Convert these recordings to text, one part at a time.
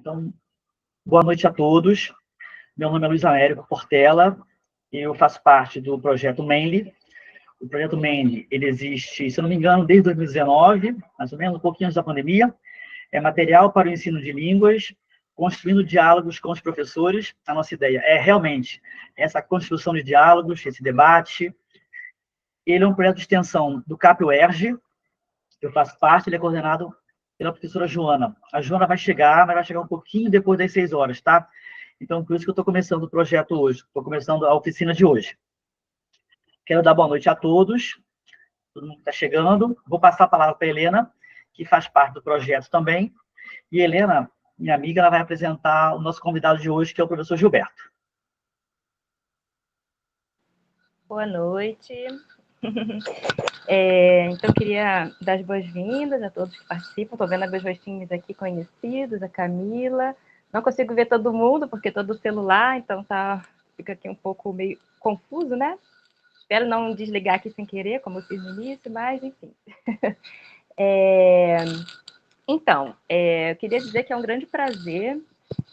Então, boa noite a todos. Meu nome é Luiz Américo Portela, eu faço parte do projeto Manly. O projeto Manly, ele existe, se eu não me engano, desde 2019, mais ou menos, um pouquinho antes da pandemia. É material para o ensino de línguas, construindo diálogos com os professores. A nossa ideia é realmente essa construção de diálogos, esse debate. Ele é um projeto de extensão do CAP-UERJ, eu faço parte, ele é coordenado pela professora Joana. A Joana vai chegar, mas vai chegar um pouquinho depois das 6 horas, tá? Então, por isso que eu estou começando o projeto hoje, estou começando a oficina de hoje. Quero dar boa noite a todos, todo mundo que está chegando. Vou passar a palavra para a Helena, que faz parte do projeto também. E Helena, minha amiga, ela vai apresentar o nosso convidado de hoje, que é o professor Gilberto. Boa noite. Então, queria dar as boas-vindas a todos que participam. Estou vendo alguns rostinhos aqui conhecidos, a Camila. Não consigo ver todo mundo, porque todo celular, então fica aqui um pouco meio confuso, né? Espero não desligar aqui sem querer, como eu fiz no início, mas enfim. Então, eu queria dizer que é um grande prazer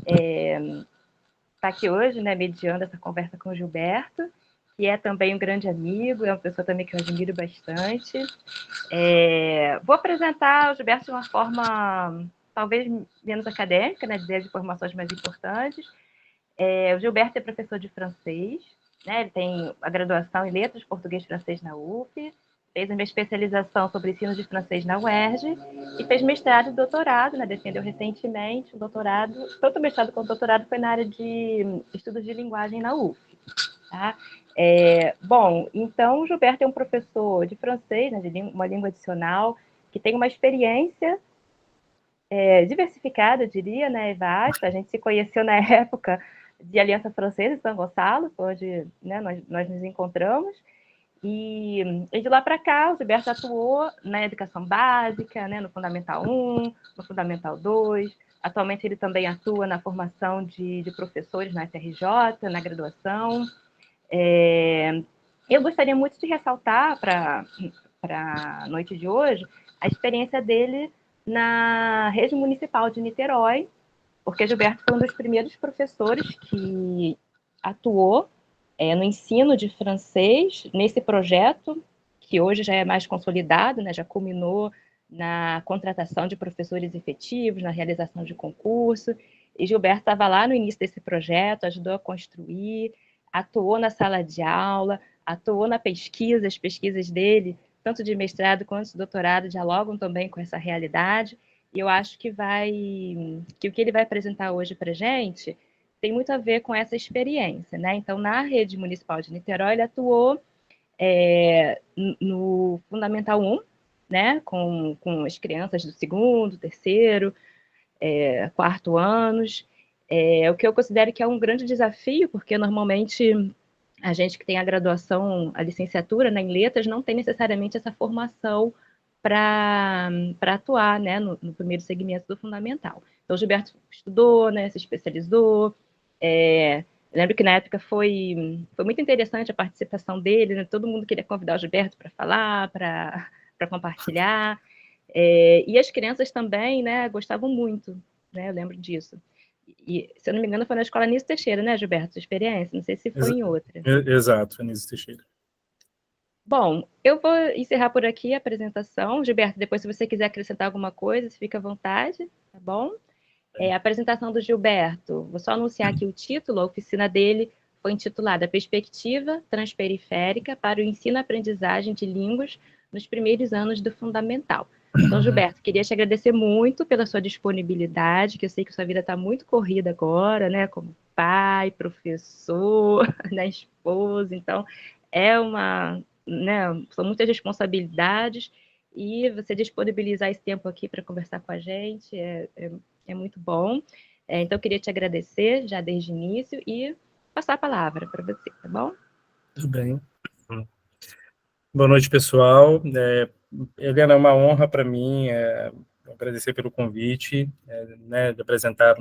estar aqui hoje, né, mediando essa conversa com o Gilberto, que é também um grande amigo, é uma pessoa também que eu admiro bastante. Vou apresentar o Gilberto de uma forma talvez menos acadêmica, né, dizer as informações mais importantes. O Gilberto é professor de francês, né, ele tem a graduação em Letras Português e Francês na UF, fez uma especialização sobre ensino de francês na UERJ e fez mestrado e doutorado, né, defendeu recentemente o doutorado, tanto o mestrado quanto o doutorado foi na área de estudos de linguagem na UF. Tá? Bom, então o Gilberto é um professor de francês, né, de uma língua adicional, que tem uma experiência diversificada, eu diria, né, vasta. A gente se conheceu na época de Aliança Francesa em São Gonçalo, onde, né, nós nos encontramos, e de lá para cá o Gilberto atuou na educação básica, né, no Fundamental 1, no Fundamental 2, atualmente ele também atua na formação de professores na FRJ, na graduação. Eu gostaria muito de ressaltar para a noite de hoje a experiência dele na rede municipal de Niterói, porque Gilberto foi um dos primeiros professores que atuou no ensino de francês nesse projeto, que hoje já é mais consolidado, né, já culminou na contratação de professores efetivos, na realização de concurso, e Gilberto estava lá no início desse projeto, ajudou a construir, atuou na sala de aula, atuou na pesquisa, as pesquisas dele, tanto de mestrado quanto de doutorado, dialogam também com essa realidade, e eu acho que o que ele vai apresentar hoje para a gente tem muito a ver com essa experiência, né? Então, na rede municipal de Niterói, ele atuou no Fundamental 1, né? Com as crianças do segundo, terceiro, quarto anos, o que eu considero que é um grande desafio, porque normalmente a gente que tem a graduação, a licenciatura, né, em letras, não tem necessariamente essa formação para atuar, né, no primeiro segmento do fundamental. Então, o Gilberto estudou, né, se especializou. Lembro que na época foi muito interessante a participação dele, né, todo mundo queria convidar o Gilberto para falar, para compartilhar. E as crianças também, né, gostavam muito, né, eu lembro disso. E, se eu não me engano, foi na escola Anísio Teixeira, né, Gilberto, sua experiência? Não sei se foi em outra. Exato, Anísio Teixeira. Bom, eu vou encerrar por aqui a apresentação. Gilberto, depois, se você quiser acrescentar alguma coisa, fica à vontade, tá bom? A apresentação do Gilberto, vou só anunciar aqui o título, a oficina dele foi intitulada Perspectiva Transperiférica para o Ensino-Aprendizagem de Línguas nos primeiros anos do Fundamental. Então, Gilberto, queria te agradecer muito pela sua disponibilidade, que eu sei que sua vida está muito corrida agora, né, como pai, professor, né, esposa, então são muitas responsabilidades, e você disponibilizar esse tempo aqui para conversar com a gente é muito bom. Então, eu queria te agradecer já desde o início e passar a palavra para você, tá bom? Tudo bem. Boa noite, pessoal. Helena, é uma honra para mim agradecer pelo convite, né, de apresentar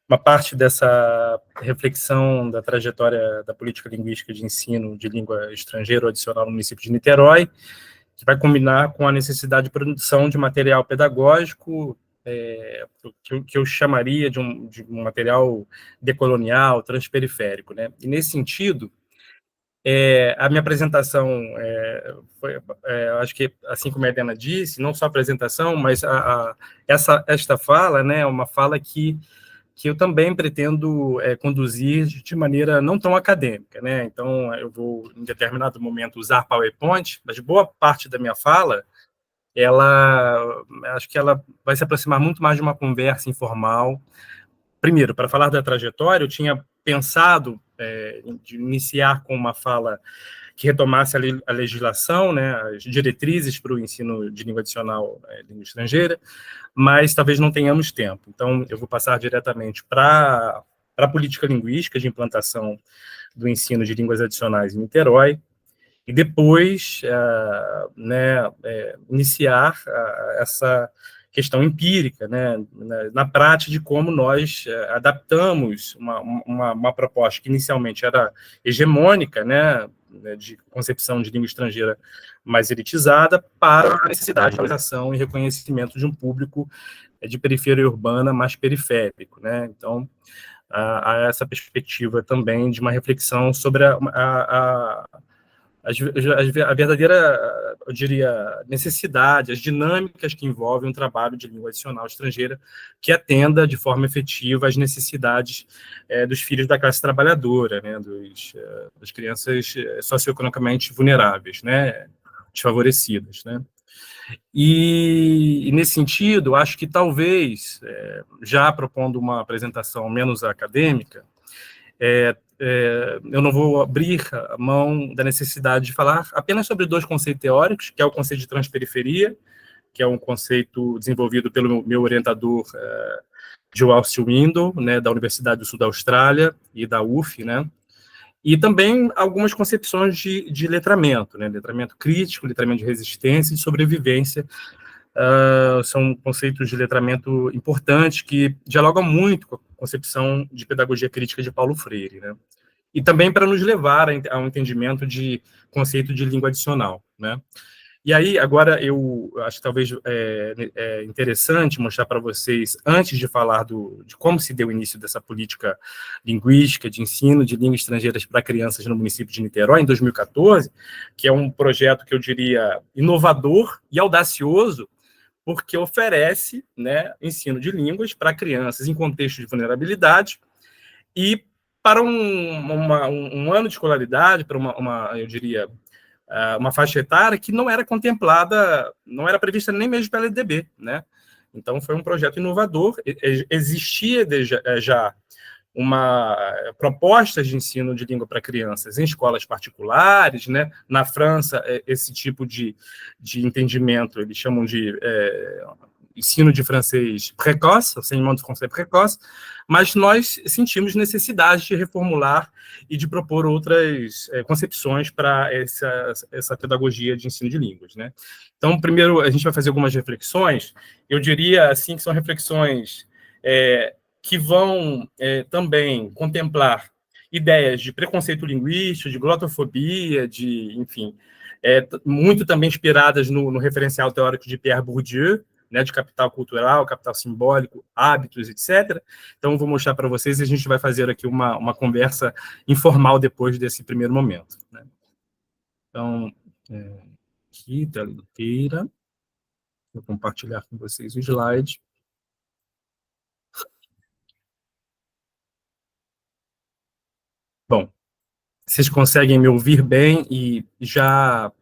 uma parte dessa reflexão da trajetória da política linguística de ensino de língua estrangeira ou adicional no município de Niterói, que vai combinar com a necessidade de produção de material pedagógico que eu chamaria de um material decolonial, transperiférico, né? E, nesse sentido, a minha apresentação foi, acho que, assim como a Helena disse, não só a apresentação, mas esta fala, né, é uma fala que eu também pretendo conduzir de maneira não tão acadêmica, né? Então, eu vou, em determinado momento, usar PowerPoint, mas boa parte da minha fala, acho que ela vai se aproximar muito mais de uma conversa informal. Primeiro, para falar da trajetória, eu tinha pensado de iniciar com uma fala que retomasse a legislação, né, as diretrizes para o ensino de língua adicional, língua estrangeira, mas talvez não tenhamos tempo. Então, eu vou passar diretamente para a política linguística de implantação do ensino de línguas adicionais em Niterói, e depois iniciar essa questão empírica, né, na prática, de como nós adaptamos uma proposta que inicialmente era hegemônica, né, de concepção de língua estrangeira mais elitizada, para a necessidade de valorização e reconhecimento de um público de periferia urbana mais periférico, né? Então, há essa perspectiva também de uma reflexão sobre a verdadeira, eu diria, necessidade, as dinâmicas que envolvem um trabalho de língua adicional estrangeira que atenda de forma efetiva às necessidades dos filhos da classe trabalhadora, né, das crianças socioeconomicamente vulneráveis, né, desfavorecidas, né. E nesse sentido, acho que talvez, já propondo uma apresentação menos acadêmica, eu não vou abrir a mão da necessidade de falar apenas sobre dois conceitos teóricos, que é o conceito de transperiferia, que é um conceito desenvolvido pelo meu orientador, João Silwindo, né, da Universidade do Sul da Austrália e da UF, né, e também algumas concepções de letramento, né, letramento crítico, letramento de resistência e de sobrevivência. São conceitos de letramento importantes que dialogam muito com a concepção de pedagogia crítica de Paulo Freire, né? E também para nos levar ao entendimento de conceito de língua adicional, né? E aí, agora, eu acho que talvez é interessante mostrar para vocês, antes de falar de como se deu o início dessa política linguística de ensino de línguas estrangeiras para crianças no município de Niterói, em 2014, que é um projeto que eu diria inovador e audacioso, porque oferece, né, ensino de línguas para crianças em contexto de vulnerabilidade e para um ano de escolaridade, para eu diria, uma faixa etária que não era contemplada, não era prevista nem mesmo pela LDB, né? Então, foi um projeto inovador. Existia já uma proposta de ensino de língua para crianças em escolas particulares, né? Na França, esse tipo de entendimento, eles chamam de ensino de francês precoce, enseignement de français précoce, mas nós sentimos necessidade de reformular e de propor outras concepções para essa pedagogia de ensino de línguas, né? Então, primeiro, a gente vai fazer algumas reflexões, eu diria, assim, que são reflexões que vão também contemplar ideias de preconceito linguístico, de glotofobia, enfim, muito também inspiradas no referencial teórico de Pierre Bourdieu, né, de capital cultural, capital simbólico, hábitos, etc. Então, vou mostrar para vocês e a gente vai fazer aqui uma conversa informal depois desse primeiro momento, né? Então, aqui, tela inteira. Vou compartilhar com vocês o slide. Bom, vocês conseguem me ouvir bem e já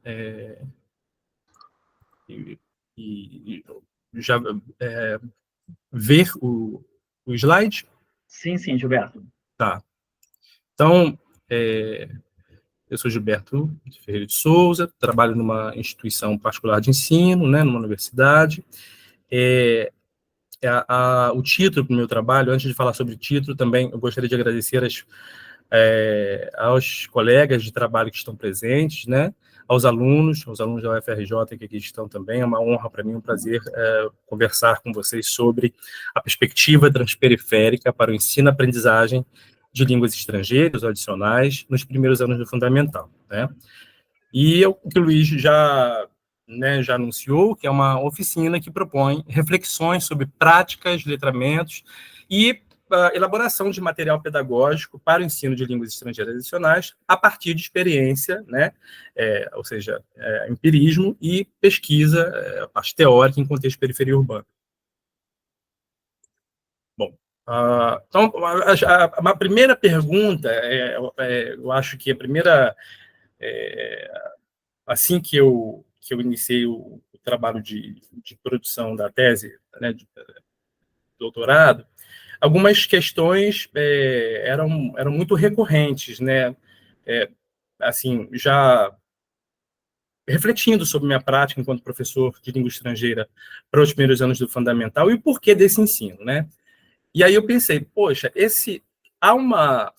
ver o slide? Sim, Gilberto. Tá. Então, eu sou Gilberto Ferreira de Souza, trabalho numa instituição particular de ensino, né, numa universidade. O título do meu trabalho, antes de falar sobre o título, também eu gostaria de agradecer aos colegas de trabalho que estão presentes, né, aos alunos da UFRJ que aqui estão também. É uma honra para mim, um prazer conversar com vocês sobre a perspectiva transperiférica para o ensino-aprendizagem de línguas estrangeiras ou adicionais nos primeiros anos do fundamental, né? E o que o Luiz já né, já anunciou, que é uma oficina que propõe reflexões sobre práticas, letramentos e elaboração de material pedagógico para o ensino de línguas estrangeiras adicionais a partir de experiência, né, ou seja, empirismo e pesquisa, a parte teórica em contexto de periferia urbana. Bom, então, a primeira pergunta, eu acho que a primeira, assim que eu iniciei o trabalho de produção da tese, né, de doutorado, algumas questões eram muito recorrentes, né? Assim, já refletindo sobre minha prática enquanto professor de língua estrangeira para os primeiros anos do fundamental e o porquê desse ensino, né? E aí eu pensei, poxa, há uma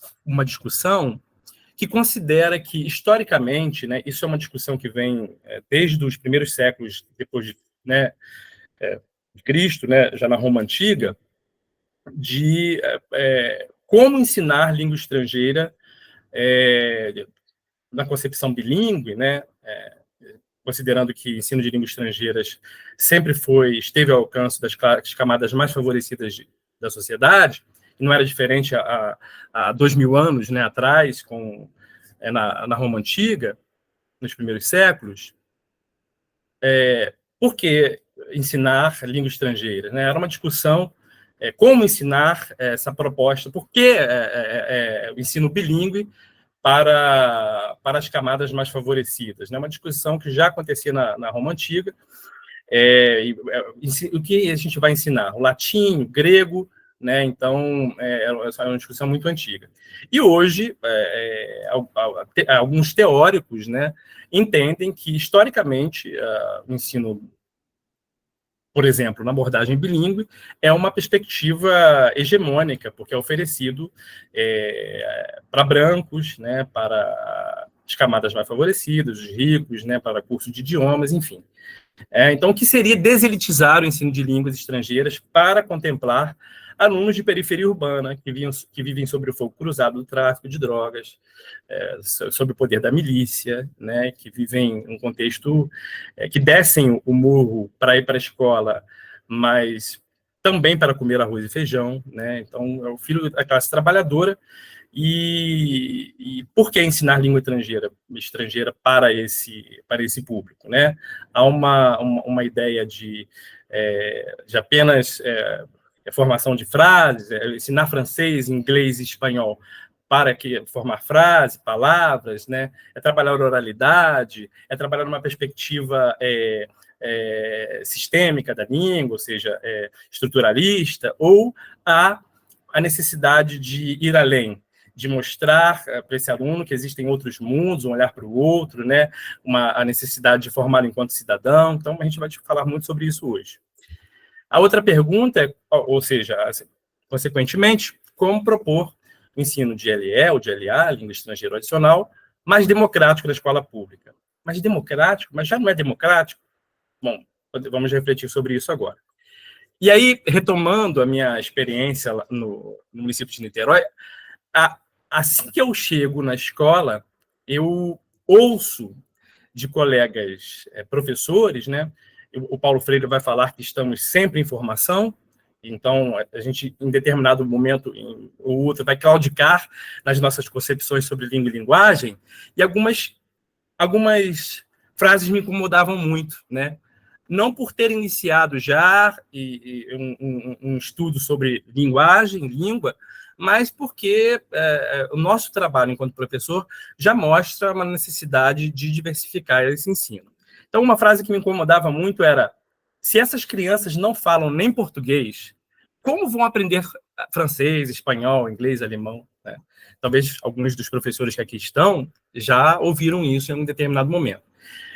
discussão que considera que, historicamente, né, isso é uma discussão que vem desde os primeiros séculos depois de Cristo, né, já na Roma Antiga, de como ensinar língua estrangeira na concepção bilíngue, né, considerando que ensino de línguas estrangeiras sempre esteve ao alcance das camadas mais favorecidas da sociedade, e não era diferente há 2000 anos, né, atrás, na Roma Antiga, nos primeiros séculos. Por que ensinar língua estrangeira? Né? Era uma discussão como ensinar essa proposta, por que o ensino bilíngue para as camadas mais favorecidas. Né? Uma discussão que já acontecia na Roma Antiga. O que a gente vai ensinar? O latim, o grego, né? Então, é uma discussão muito antiga. E hoje, alguns teóricos, né, entendem que, historicamente, o ensino, por exemplo, na abordagem bilíngue, é uma perspectiva hegemônica, porque é oferecido para brancos, né, para as camadas mais favorecidas, os ricos, né, para curso de idiomas, enfim. Então, o que seria deselitizar o ensino de línguas estrangeiras para contemplar alunos de periferia urbana que vivem sobre o fogo cruzado do tráfico de drogas, sob o poder da milícia, né, que vivem um contexto que descem o morro para ir para a escola, mas também para comer arroz e feijão, né? Então, é o filho da classe trabalhadora. E por que ensinar língua estrangeira para esse público, né? Há uma ideia de apenas formação de frases, ensinar francês, inglês e espanhol para formar frases, palavras, né? É trabalhar a oralidade, é trabalhar numa perspectiva sistêmica da língua, ou seja, estruturalista, ou a necessidade de ir além, de mostrar para esse aluno que existem outros mundos, um olhar para o outro, né? A necessidade de formá-lo enquanto cidadão. Então, a gente vai falar muito sobre isso hoje. A outra pergunta ou seja, consequentemente, como propor o ensino de LE ou de LA, língua estrangeira adicional, mais democrático da escola pública. Mais democrático? Mas já não é democrático? Bom, vamos refletir sobre isso agora. E aí, retomando a minha experiência no município de Niterói, assim que eu chego na escola, eu ouço de colegas professores, né? O Paulo Freire vai falar que estamos sempre em formação, então a gente, em determinado momento ou outro, vai claudicar nas nossas concepções sobre língua e linguagem, e algumas frases me incomodavam muito, né? Não por ter iniciado já um estudo sobre linguagem, língua, mas porque o nosso trabalho enquanto professor já mostra uma necessidade de diversificar esse ensino. Então, uma frase que me incomodava muito era: se essas crianças não falam nem português, como vão aprender francês, espanhol, inglês, alemão? Né? Talvez alguns dos professores que aqui estão já ouviram isso em um determinado momento.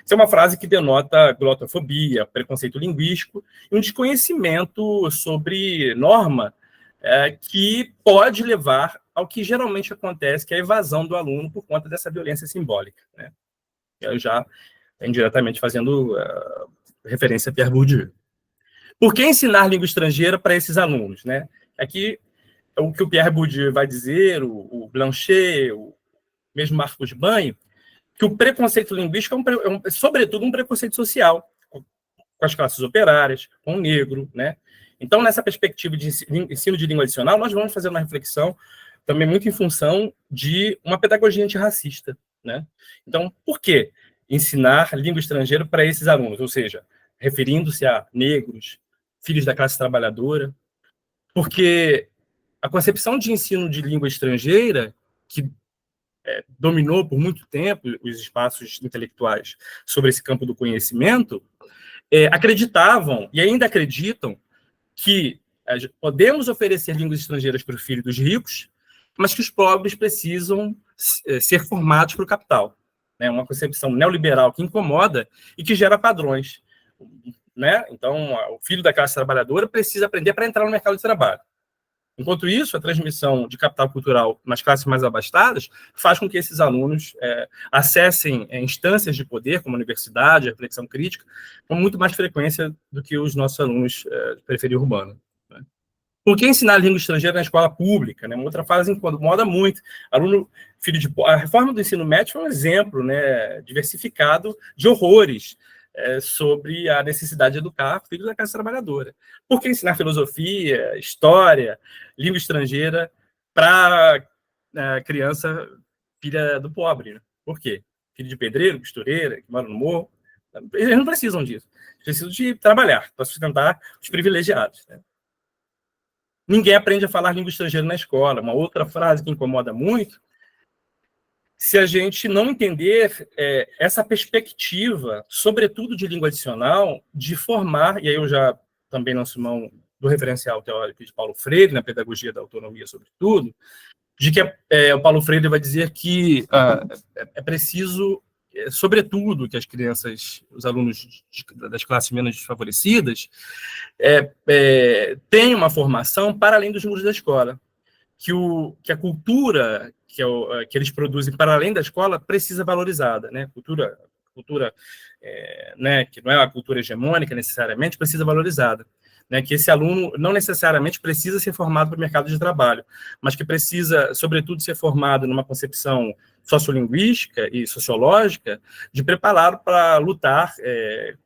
Isso é uma frase que denota glotofobia, preconceito linguístico e um desconhecimento sobre norma que pode levar ao que geralmente acontece, que é a evasão do aluno por conta dessa violência simbólica. Né? Eu já indiretamente fazendo referência a Pierre Bourdieu. Por que ensinar língua estrangeira para esses alunos? Né? Aqui, o que o Pierre Bourdieu vai dizer, o Blanchet, o mesmo Marcos Banho, que o preconceito linguístico é sobretudo um preconceito social, com as classes operárias, com o negro, né? Então, nessa perspectiva de ensino de língua adicional, nós vamos fazer uma reflexão também muito em função de uma pedagogia antirracista, né? Então, por que ensinar língua estrangeira para esses alunos? Ou seja, referindo-se a negros, filhos da classe trabalhadora, porque a concepção de ensino de língua estrangeira, que dominou por muito tempo os espaços intelectuais sobre esse campo do conhecimento, acreditavam, e ainda acreditam, que podemos oferecer línguas estrangeiras para os filhos dos ricos, mas que os pobres precisam ser formados para o capital. É uma concepção neoliberal que incomoda e que gera padrões, né? Então, o filho da classe trabalhadora precisa aprender para entrar no mercado de trabalho. Enquanto isso, a transmissão de capital cultural nas classes mais abastadas faz com que esses alunos acessem instâncias de poder, como a universidade, a reflexão crítica, com muito mais frequência do que os nossos alunos de periferia urbana. Né? Por que ensinar língua estrangeira na escola pública? Né? Uma outra fase incomoda muito. Aluno, filho de... A reforma do ensino médio foi um exemplo, né, diversificado de horrores sobre a necessidade de educar filhos da classe trabalhadora. Por que ensinar filosofia, história, língua estrangeira para criança filha do pobre? Né? Por quê? Filho de pedreiro, costureira, que mora no morro. Eles não precisam disso. Eles precisam de trabalhar para sustentar os privilegiados. Né? Ninguém aprende a falar língua estrangeira na escola. Uma outra frase que incomoda muito, se a gente não entender essa perspectiva, sobretudo de língua adicional, de formar, e aí eu já também lanço mão do referencial teórico de Paulo Freire, na pedagogia da autonomia, sobretudo, de que o Paulo Freire vai dizer que é preciso, sobretudo, que as crianças, os alunos das classes menos desfavorecidas, tenham uma formação para além dos muros da escola. Que a cultura que eles produzem para além da escola precisa ser valorizada, né? Cultura né, que não é uma cultura hegemônica necessariamente, precisa ser valorizada. Né? Que esse aluno não necessariamente precisa ser formado para o mercado de trabalho, mas que precisa, sobretudo, ser formado numa concepção sociolinguística e sociológica de prepará-lo para lutar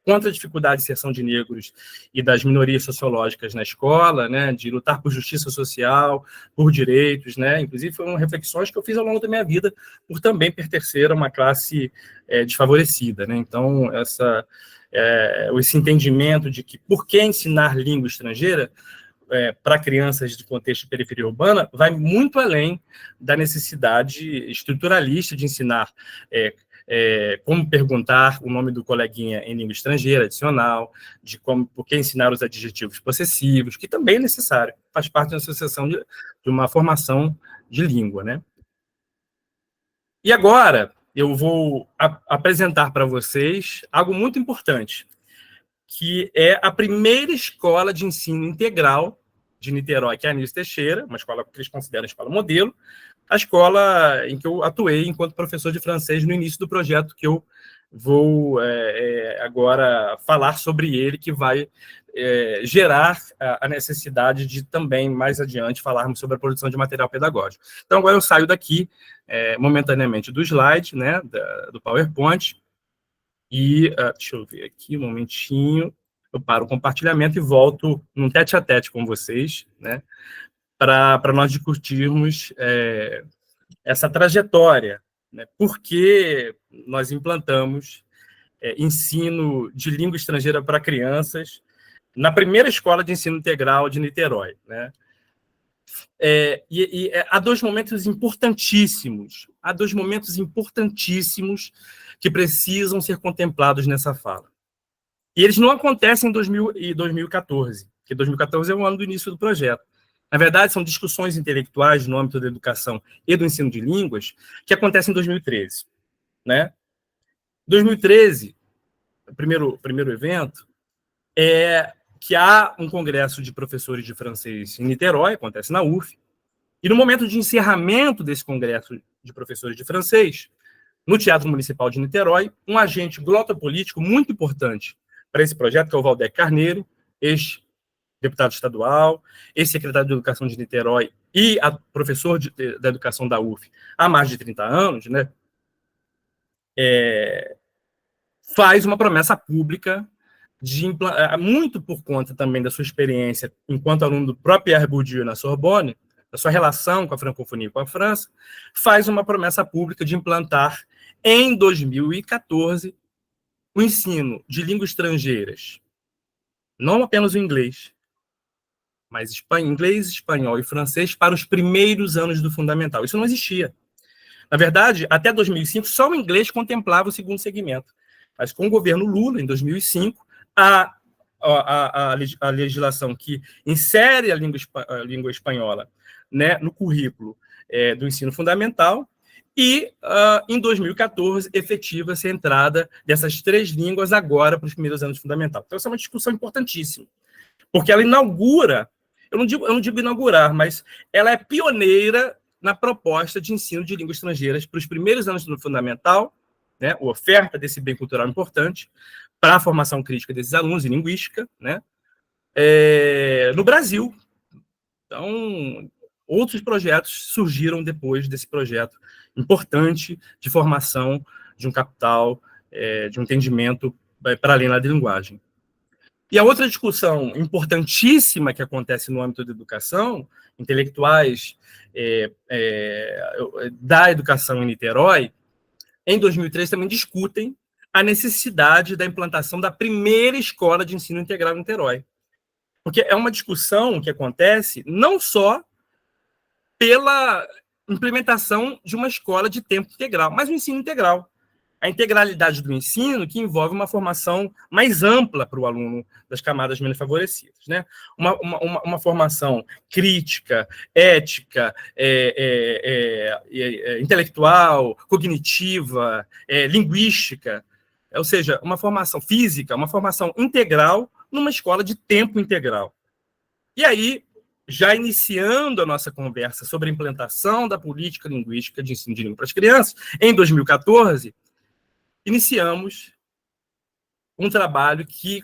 contra a dificuldade de inserção de negros e das minorias sociológicas na escola, né, de lutar por justiça social, por direitos, né, inclusive foram reflexões que eu fiz ao longo da minha vida por também pertencer a uma classe desfavorecida, né, então esse entendimento de que por que ensinar língua estrangeira para crianças de contexto de periferia urbana vai muito além da necessidade estruturalista de ensinar como perguntar o nome do coleguinha em língua estrangeira, adicional, de por que ensinar os adjetivos possessivos, que também é necessário, faz parte da associação de uma formação de língua, né? E agora eu vou apresentar para vocês algo muito importante, que é a primeira escola de ensino integral de Niterói, que é a Anísio Teixeira, uma escola que eles consideram a escola modelo, a escola em que eu atuei enquanto professor de francês no início do projeto que eu vou agora falar sobre ele, que vai gerar a necessidade de também, mais adiante, falarmos sobre a produção de material pedagógico. Então, agora eu saio daqui, momentaneamente, do slide, né, do PowerPoint, e, deixa eu ver aqui um momentinho, eu paro o compartilhamento e volto num tete-a-tete com vocês, né, para nós discutirmos essa trajetória, né, por que nós implantamos ensino de língua estrangeira para crianças na primeira escola de ensino integral de Niterói, né. Há dois momentos importantíssimos, que precisam ser contemplados nessa fala. E eles não acontecem em 2014, porque 2014 é o ano do início do projeto. Na verdade, são discussões intelectuais no âmbito da educação e do ensino de línguas que acontecem em 2013. Né? 2013, o primeiro evento, é que há um congresso de professores de francês em Niterói, acontece na UF, e no momento de encerramento desse congresso de professores de francês, no Teatro Municipal de Niterói, um agente glotopolítico muito importante para esse projeto, que é o Valdec Carneiro, ex-deputado estadual, ex-secretário de Educação de Niterói e professor da Educação da UF há mais de 30 anos, né? faz uma promessa pública, muito por conta também da sua experiência enquanto aluno do próprio Pierre Bourdieu na Sorbonne, da sua relação com a francofonia e com a França, faz uma promessa pública de implantar, em 2014, o ensino de línguas estrangeiras, não apenas o inglês, mas inglês, espanhol e francês para os primeiros anos do fundamental. Isso não existia. Na verdade, até 2005, só o inglês contemplava o segundo segmento. Mas com o governo Lula, em 2005, a legislação que insere a língua espanhola, né, no currículo do ensino fundamental, e, em 2014, efetiva-se a entrada dessas 3 línguas agora para os primeiros anos fundamental. Então, essa é uma discussão importantíssima, porque ela inaugura, eu não digo inaugurar, mas ela é pioneira na proposta de ensino de línguas estrangeiras para os primeiros anos do fundamental, né, a oferta desse bem cultural importante para a formação crítica desses alunos em linguística, né, no Brasil. Então, outros projetos surgiram depois desse projeto importante de formação de um capital, de um entendimento para além da linguagem. E a outra discussão importantíssima que acontece no âmbito da educação, intelectuais da educação em Niterói, em 2003 também discutem a necessidade da implantação da primeira escola de ensino integral em Niterói. Porque é uma discussão que acontece não só pela implementação de uma escola de tempo integral, mas o ensino integral. A integralidade do ensino que envolve uma formação mais ampla para o aluno das camadas menos favorecidas, né? Uma formação crítica, ética, intelectual, cognitiva, linguística, ou seja, uma formação física, uma formação integral numa escola de tempo integral. E aí, já iniciando a nossa conversa sobre a implantação da política linguística de ensino de língua para as crianças, em 2014, iniciamos um trabalho que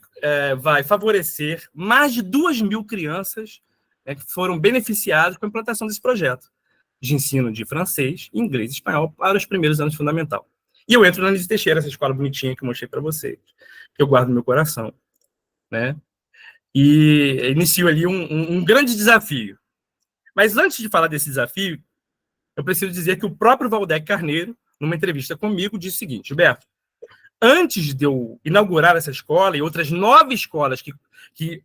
vai favorecer mais de 2.000 crianças que foram beneficiadas com a implantação desse projeto de ensino de francês, inglês e espanhol para os primeiros anos fundamental. E eu entro na Anísio Teixeira, essa escola bonitinha que eu mostrei para vocês, que eu guardo no meu coração, né? E inicio ali um grande desafio. Mas antes de falar desse desafio, eu preciso dizer que o próprio Valdec Carneiro, numa entrevista comigo, disse o seguinte: Gilberto, antes de eu inaugurar essa escola e outras 9 escolas que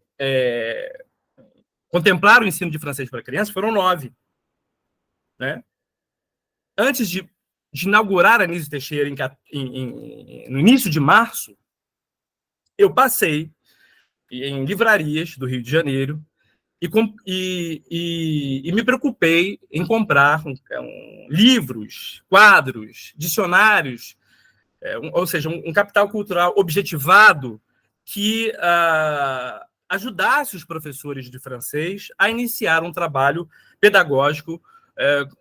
contemplaram o ensino de francês para crianças, foram 9. Né? Antes de inaugurar a Anísio Teixeira no início de março, eu passei em livrarias do Rio de Janeiro e me preocupei em comprar livros, quadros, dicionários, ou seja, um capital cultural objetivado que ajudasse os professores de francês a iniciar um trabalho pedagógico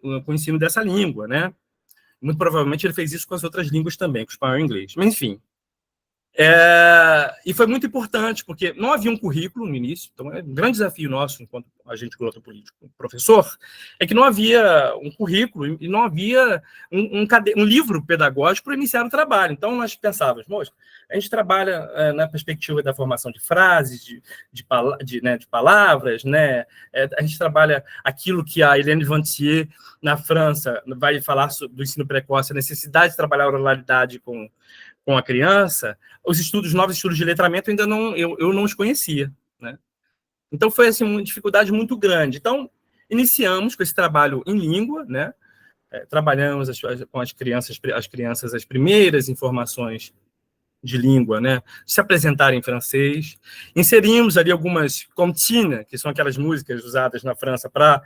com o ensino dessa língua, né? Muito provavelmente ele fez isso com as outras línguas também, com o espanhol e o inglês. Mas, enfim. E foi muito importante, porque não havia um currículo no início, então é um grande desafio nosso, enquanto agente cultural político, professor, é que não havia um currículo e não havia um livro pedagógico para iniciar o trabalho. Então, nós pensávamos, moça, a gente trabalha na perspectiva da formação de frases, de palavras, né? A gente trabalha aquilo que a Hélène Vantier, na França, vai falar do ensino precoce, a necessidade de trabalhar a oralidade com a criança. Os novos estudos de letramento ainda eu não os conhecia, né? Então foi assim uma dificuldade muito grande. Então iniciamos com esse trabalho em língua, né? Trabalhamos com as crianças as primeiras informações de língua, né? Se apresentar em francês. Inserimos ali algumas comptines, que são aquelas músicas usadas na França para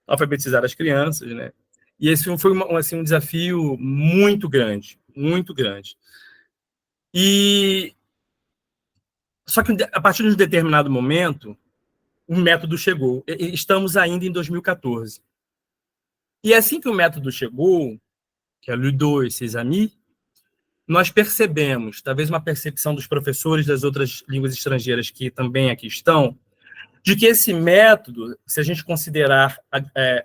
alfabetizar as crianças, né? E esse foi um desafio muito grande, muito grande. Só que a partir de um determinado momento, o método chegou. Estamos ainda em 2014. E assim que o método chegou, que é Ludo e ses amis, nós percebemos, talvez uma percepção dos professores das outras línguas estrangeiras que também aqui estão, de que esse método, se a gente considerar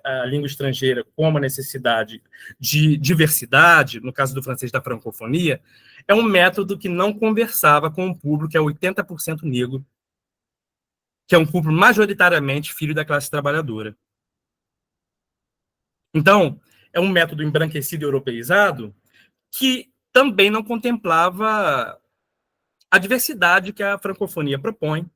a língua estrangeira como a necessidade de diversidade, no caso do francês da francofonia, é um método que não conversava com um público que é 80% negro, que é um público majoritariamente filho da classe trabalhadora. Então, é um método embranquecido e europeizado que também não contemplava a diversidade que a francofonia propõe,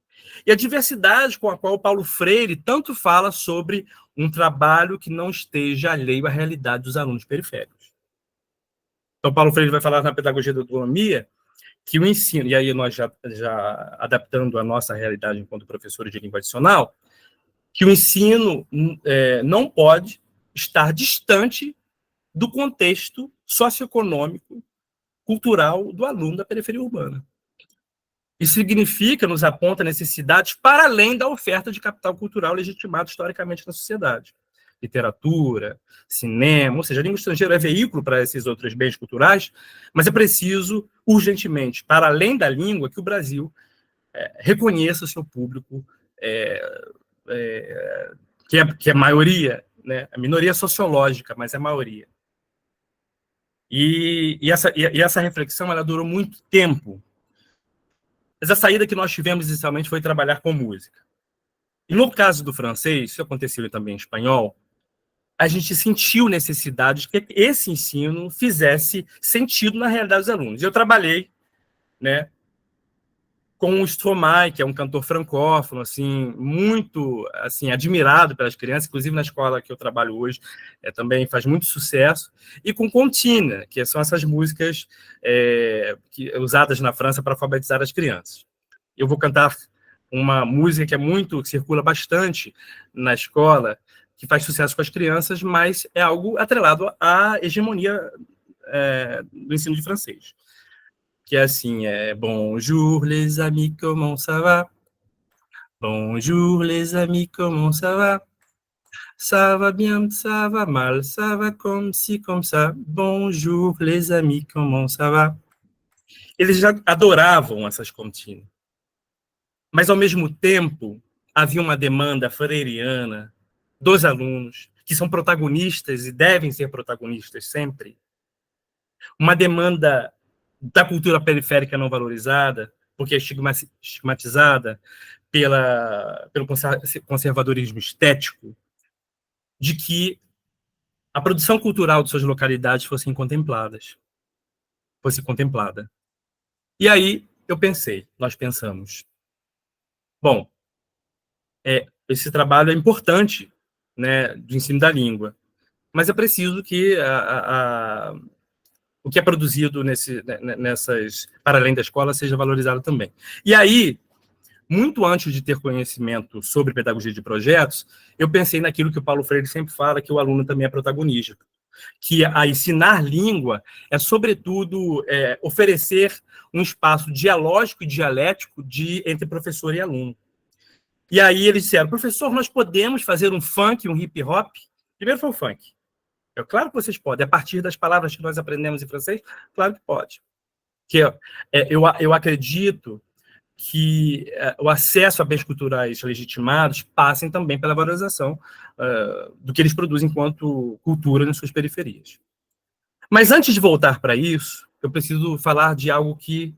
e a diversidade com a qual Paulo Freire tanto fala sobre um trabalho que não esteja alheio à realidade dos alunos periféricos. Então, Paulo Freire vai falar na Pedagogia da Autonomia que o ensino, e aí nós já adaptando a nossa realidade enquanto professores de língua adicional, que o ensino não pode estar distante do contexto socioeconômico, cultural do aluno da periferia urbana. Isso significa, nos aponta necessidades para além da oferta de capital cultural legitimado historicamente na sociedade. Literatura, cinema, ou seja, a língua estrangeira é veículo para esses outros bens culturais, mas é preciso, urgentemente, para além da língua, que o Brasil reconheça o seu público, que é maioria, né? A minoria sociológica, mas é maioria. E essa reflexão ela durou muito tempo. Mas a saída que nós tivemos inicialmente foi trabalhar com música. E no caso do francês, isso aconteceu também em espanhol, a gente sentiu necessidade de que esse ensino fizesse sentido na realidade dos alunos. Eu trabalhei, né, com o Stromae, que é um cantor francófono, assim, muito assim, admirado pelas crianças, inclusive na escola que eu trabalho hoje, também faz muito sucesso, e com Contina, que são essas músicas usadas na França para alfabetizar as crianças. Eu vou cantar uma música que circula bastante na escola, que faz sucesso com as crianças, mas é algo atrelado à hegemonia do ensino de francês. Que é assim, Bonjour les amis, comment ça va? Bonjour les amis, comment ça va? Ça va bien, ça va mal, ça va comme ci, comme ça. Bonjour les amis, comment ça va? Eles já adoravam essas contínuas. Mas, ao mesmo tempo, havia uma demanda freiriana dos alunos, que são protagonistas e devem ser protagonistas sempre. Uma demanda da cultura periférica não valorizada, porque é estigmatizada pelo conservadorismo estético, de que a produção cultural de suas localidades fosse contemplada. E aí nós pensamos, bom, esse trabalho é importante, né, do ensino da língua, mas é preciso que o que é produzido para além da escola seja valorizado também. E aí, muito antes de ter conhecimento sobre pedagogia de projetos, eu pensei naquilo que o Paulo Freire sempre fala, que o aluno também é protagonista, que a ensinar língua é, sobretudo, oferecer um espaço dialógico e dialético entre professor e aluno. E aí eles disseram, professor, nós podemos fazer um funk, um hip hop? Primeiro foi o funk. Claro que vocês podem, a partir das palavras que nós aprendemos em francês, claro que pode. Eu acredito que o acesso a bens culturais legitimados passem também pela valorização do que eles produzem enquanto cultura nas suas periferias. Mas antes de voltar para isso, eu preciso falar de algo que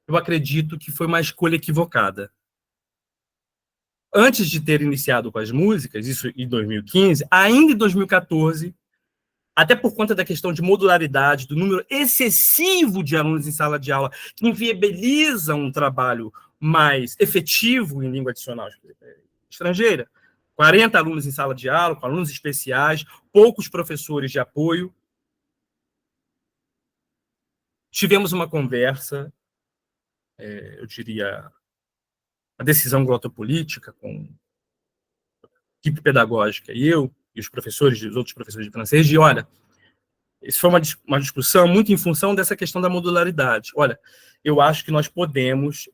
eu acredito que foi uma escolha equivocada. Antes de ter iniciado com as músicas, isso em 2015, ainda em 2014, até por conta da questão de modularidade, do número excessivo de alunos em sala de aula, que inviabiliza um trabalho mais efetivo em língua adicional estrangeira, 40 alunos em sala de aula, com alunos especiais, poucos professores de apoio. Tivemos uma conversa, eu diria, a decisão glotopolítica com a equipe pedagógica e eu, e os outros professores de francês, de, olha, isso foi uma discussão muito em função dessa questão da modularidade. Olha, eu acho que nós podemos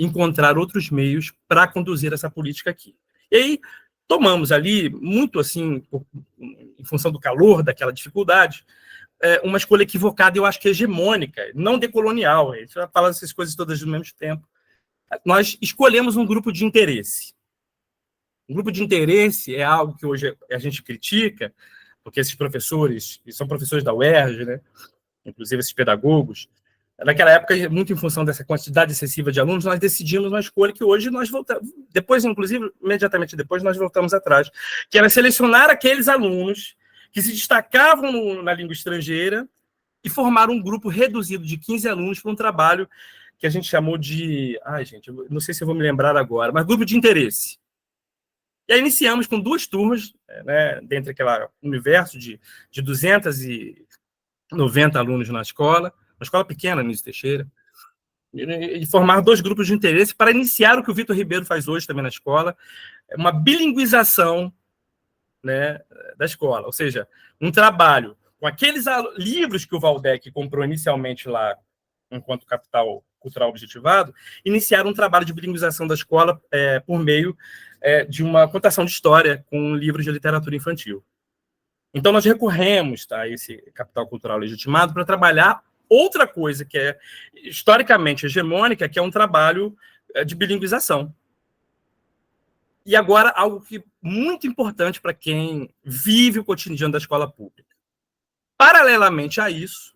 encontrar outros meios para conduzir essa política aqui. E aí, tomamos ali, muito assim, em função do calor daquela dificuldade, uma escolha equivocada, eu acho que hegemônica, não decolonial. A gente vai falar essas coisas todas ao mesmo tempo. nós escolhemos um grupo de interesse. Um grupo de interesse é algo que hoje a gente critica, porque esses professores, e são professores da UERJ, né, inclusive esses pedagogos, naquela época, muito em função dessa quantidade excessiva de alunos, nós decidimos uma escolha que hoje nós voltamos, depois, inclusive, imediatamente depois, nós voltamos atrás, que era selecionar aqueles alunos que se destacavam na língua estrangeira e formar um grupo reduzido de 15 alunos para um trabalho que a gente chamou de... Ai, gente, eu não sei se eu vou me lembrar agora, mas grupo de interesse. E aí iniciamos com 2 turmas, né, dentro daquele universo de 290 alunos na escola, uma escola pequena, Nísio Teixeira, e formar 2 grupos de interesse para iniciar o que o Vitor Ribeiro faz hoje também na escola, uma bilinguização, né, da escola, ou seja, um trabalho com aqueles livros que o Waldeck comprou inicialmente lá, enquanto capital cultural objetivado, iniciar um trabalho de bilinguização da escola por meio de uma contação de história com livros de literatura infantil. Então, nós recorremos a esse capital cultural legitimado para trabalhar outra coisa que é historicamente hegemônica, que é um trabalho de bilinguização. E agora, algo que muito importante para quem vive o cotidiano da escola pública. Paralelamente a isso,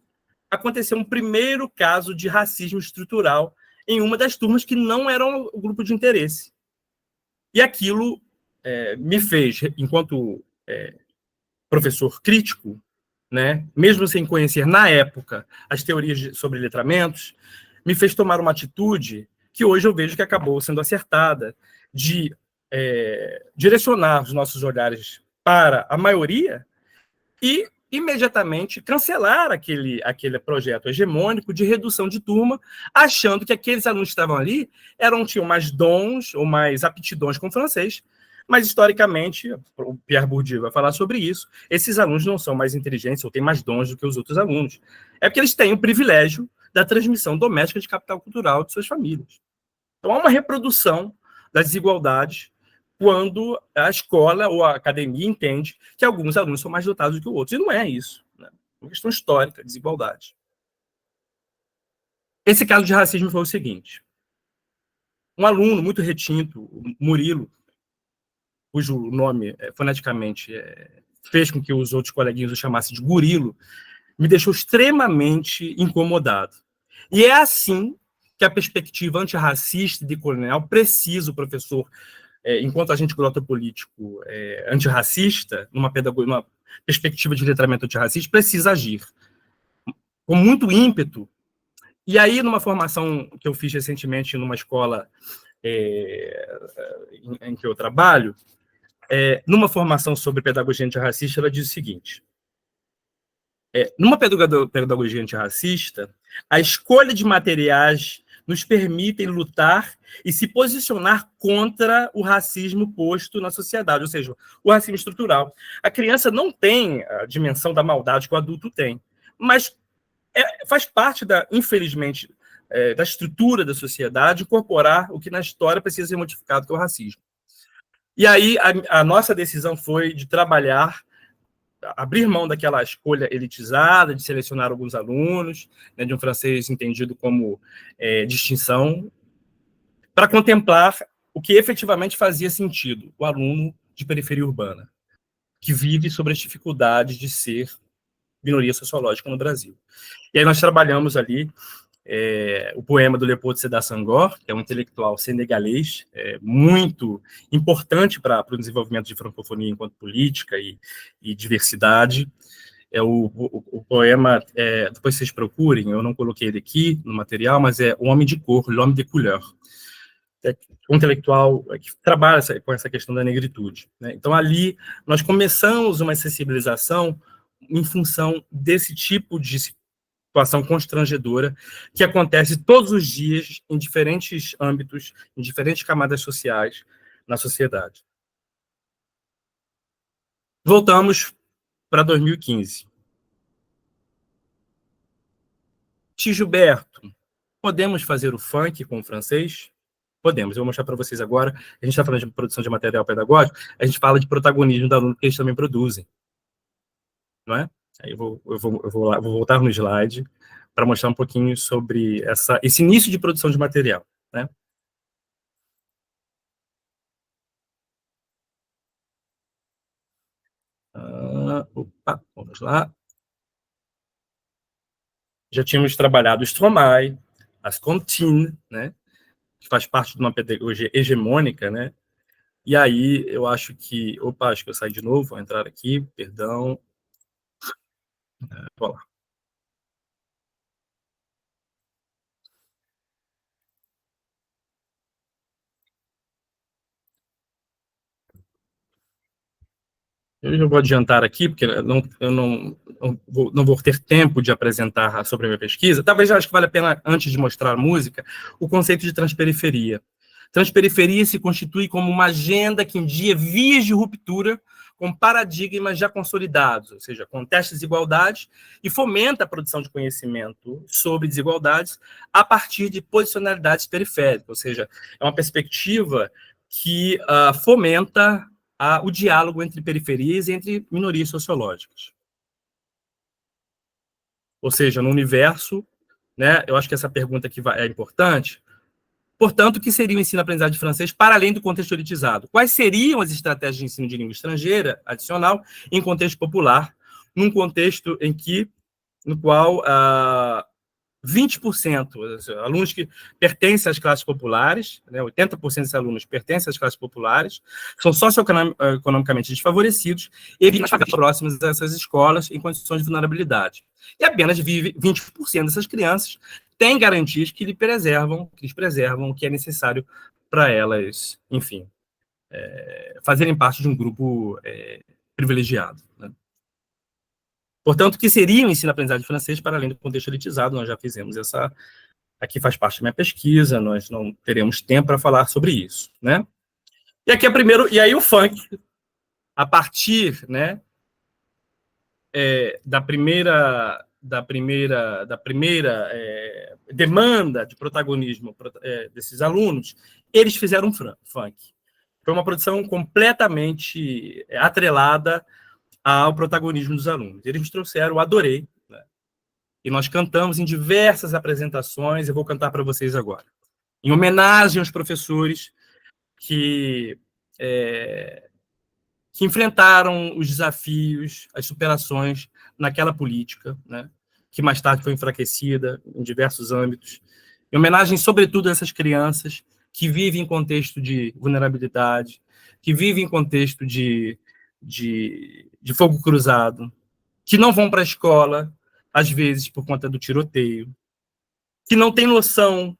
aconteceu um primeiro caso de racismo estrutural em uma das turmas que não eram o grupo de interesse. E aquilo me fez, enquanto professor crítico, né, mesmo sem conhecer na época as teorias sobre letramentos, me fez tomar uma atitude que hoje eu vejo que acabou sendo acertada, de direcionar os nossos olhares para a maioria e imediatamente cancelar aquele projeto hegemônico de redução de turma, achando que aqueles alunos que estavam ali tinham mais dons ou mais aptidões com francês, mas, historicamente, o Pierre Bourdieu vai falar sobre isso, esses alunos não são mais inteligentes ou têm mais dons do que os outros alunos. É porque eles têm o privilégio da transmissão doméstica de capital cultural de suas famílias. Então, há uma reprodução das desigualdades quando a escola ou a academia entende que alguns alunos são mais dotados do que outros. E não é isso. Né? É uma questão histórica, desigualdade. Esse caso de racismo foi o seguinte. Um aluno muito retinto, Murilo, cujo nome, foneticamente, fez com que os outros coleguinhas o chamassem de Gurilo, me deixou extremamente incomodado. E é assim que a perspectiva antirracista e decolonial precisa, o professor, enquanto agente político antirracista, numa perspectiva de letramento antirracista, precisa agir com muito ímpeto. E aí, numa formação que eu fiz recentemente numa escola em que eu trabalho, numa formação sobre pedagogia antirracista, ela diz o seguinte: numa pedagogia antirracista, a escolha de materiais nos permitem lutar e se posicionar contra o racismo posto na sociedade, ou seja, o racismo estrutural. A criança não tem a dimensão da maldade que o adulto tem, mas faz parte, infelizmente, da estrutura da sociedade incorporar o que na história precisa ser modificado, que é o racismo. E aí a nossa decisão foi de trabalhar, abrir mão daquela escolha elitizada, de selecionar alguns alunos, né, de um francês entendido como distinção, para contemplar o que efetivamente fazia sentido, o aluno de periferia urbana, que vive sobre as dificuldades de ser minoria sociológica no Brasil. E aí nós trabalhamos ali o poema do Leopoldo Sédar Senghor, que é um intelectual senegalês, muito importante para o desenvolvimento de francofonia enquanto política e diversidade. O poema, depois vocês procurem, eu não coloquei ele aqui no material, mas é O Homem de Cor, L'Homme de Couleur, um intelectual que trabalha com essa questão da negritude. Né? Então, ali, nós começamos uma sensibilização em função desse tipo de situação constrangedora que acontece todos os dias em diferentes âmbitos, em diferentes camadas sociais na sociedade. Voltamos para 2015. Tio Gilberto, podemos fazer o funk com o francês? Podemos, eu vou mostrar para vocês agora. A gente está falando de produção de material pedagógico, a gente fala de protagonismo do aluno, que eles também produzem. Não é? Aí eu vou voltar no slide para mostrar um pouquinho sobre esse início de produção de material. Né? Opa, vamos lá. Já tínhamos trabalhado o Stromae, as comptines, né, que faz parte de uma pedagogia hegemônica, né? E aí eu acho que... Opa, acho que eu saí de novo, vou entrar aqui, perdão. Vou lá. Eu já vou adiantar aqui, porque eu não vou ter tempo de apresentar sobre a minha pesquisa. Talvez eu acho que vale a pena, antes de mostrar a música, o conceito de transperiferia. Transperiferia se constitui como uma agenda que indica vias de ruptura com paradigmas já consolidados, ou seja, contesta desigualdades e fomenta a produção de conhecimento sobre desigualdades a partir de posicionalidades periféricas, ou seja, é uma perspectiva que fomenta o diálogo entre periferias e entre minorias sociológicas. Ou seja, no universo, né, eu acho que essa pergunta aqui é importante. Portanto, o que seria o ensino-aprendizagem de francês para além do contexto elitizado? Quais seriam as estratégias de ensino de língua estrangeira adicional em contexto popular, num contexto no qual 20%, alunos que pertencem às classes populares, né, 80% desses alunos pertencem às classes populares, são socioeconomicamente desfavorecidos e vivem nas favelas próximas dessas escolas em condições de vulnerabilidade. E apenas 20% dessas crianças têm garantias que lhes preservam o que é necessário para elas, enfim, fazerem parte de um grupo privilegiado, né? Portanto, o que seria o ensino-aprendizagem de francês para além do contexto elitizado? Nós já fizemos essa... Aqui faz parte da minha pesquisa, nós não teremos tempo para falar sobre isso, né? E aqui é primeiro... E aí o funk, a partir, né, da primeira demanda de protagonismo desses alunos, eles fizeram funk. Foi uma produção completamente atrelada ao protagonismo dos alunos. Eles nos trouxeram o Adorei, né? E nós cantamos em diversas apresentações, eu vou cantar para vocês agora. Em homenagem aos professores que enfrentaram os desafios, as superações naquela política, né, que mais tarde foi enfraquecida em diversos âmbitos. Em homenagem, sobretudo, a essas crianças que vivem em contexto de vulnerabilidade, que vivem em contexto de fogo cruzado, que não vão para a escola, às vezes, por conta do tiroteio, que não têm noção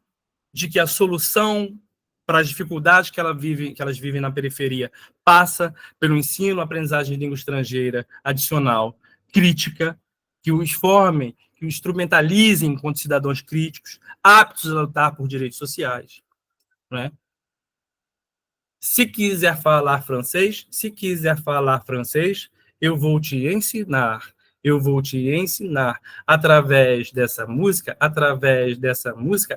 de que a solução para as dificuldades que elas vivem na periferia passa pelo ensino, aprendizagem de língua estrangeira adicional, crítica, que os formem, que os instrumentalizem enquanto cidadãos críticos, aptos a lutar por direitos sociais, né? Se quiser falar francês, eu vou te ensinar. Eu vou te ensinar, através dessa música,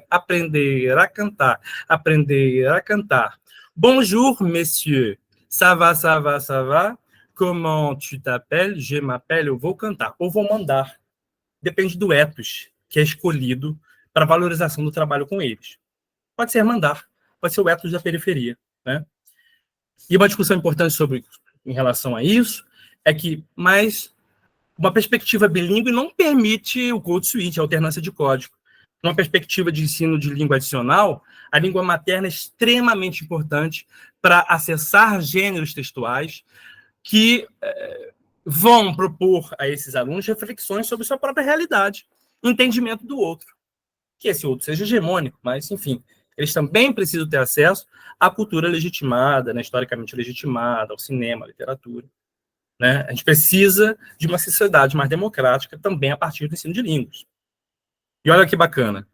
aprender a cantar, Bonjour, monsieur. Ça va, ça va, ça va? Comment tu t'appelles? Je m'appelle. Eu vou cantar. Ou vou mandar. Depende do ethos que é escolhido para a valorização do trabalho com eles. Pode ser mandar, pode ser o ethos da periferia, né? E uma discussão importante em relação a isso é que uma perspectiva bilíngue não permite o code switch, a alternância de código. Numa perspectiva de ensino de língua adicional, a língua materna é extremamente importante para acessar gêneros textuais que vão propor a esses alunos reflexões sobre sua própria realidade, entendimento do outro. Que esse outro seja hegemônico, mas, enfim, eles também precisam ter acesso à cultura legitimada, né, historicamente legitimada, ao cinema, à literatura. Né? A gente precisa de uma sociedade mais democrática também a partir do ensino de línguas. E olha que bacana.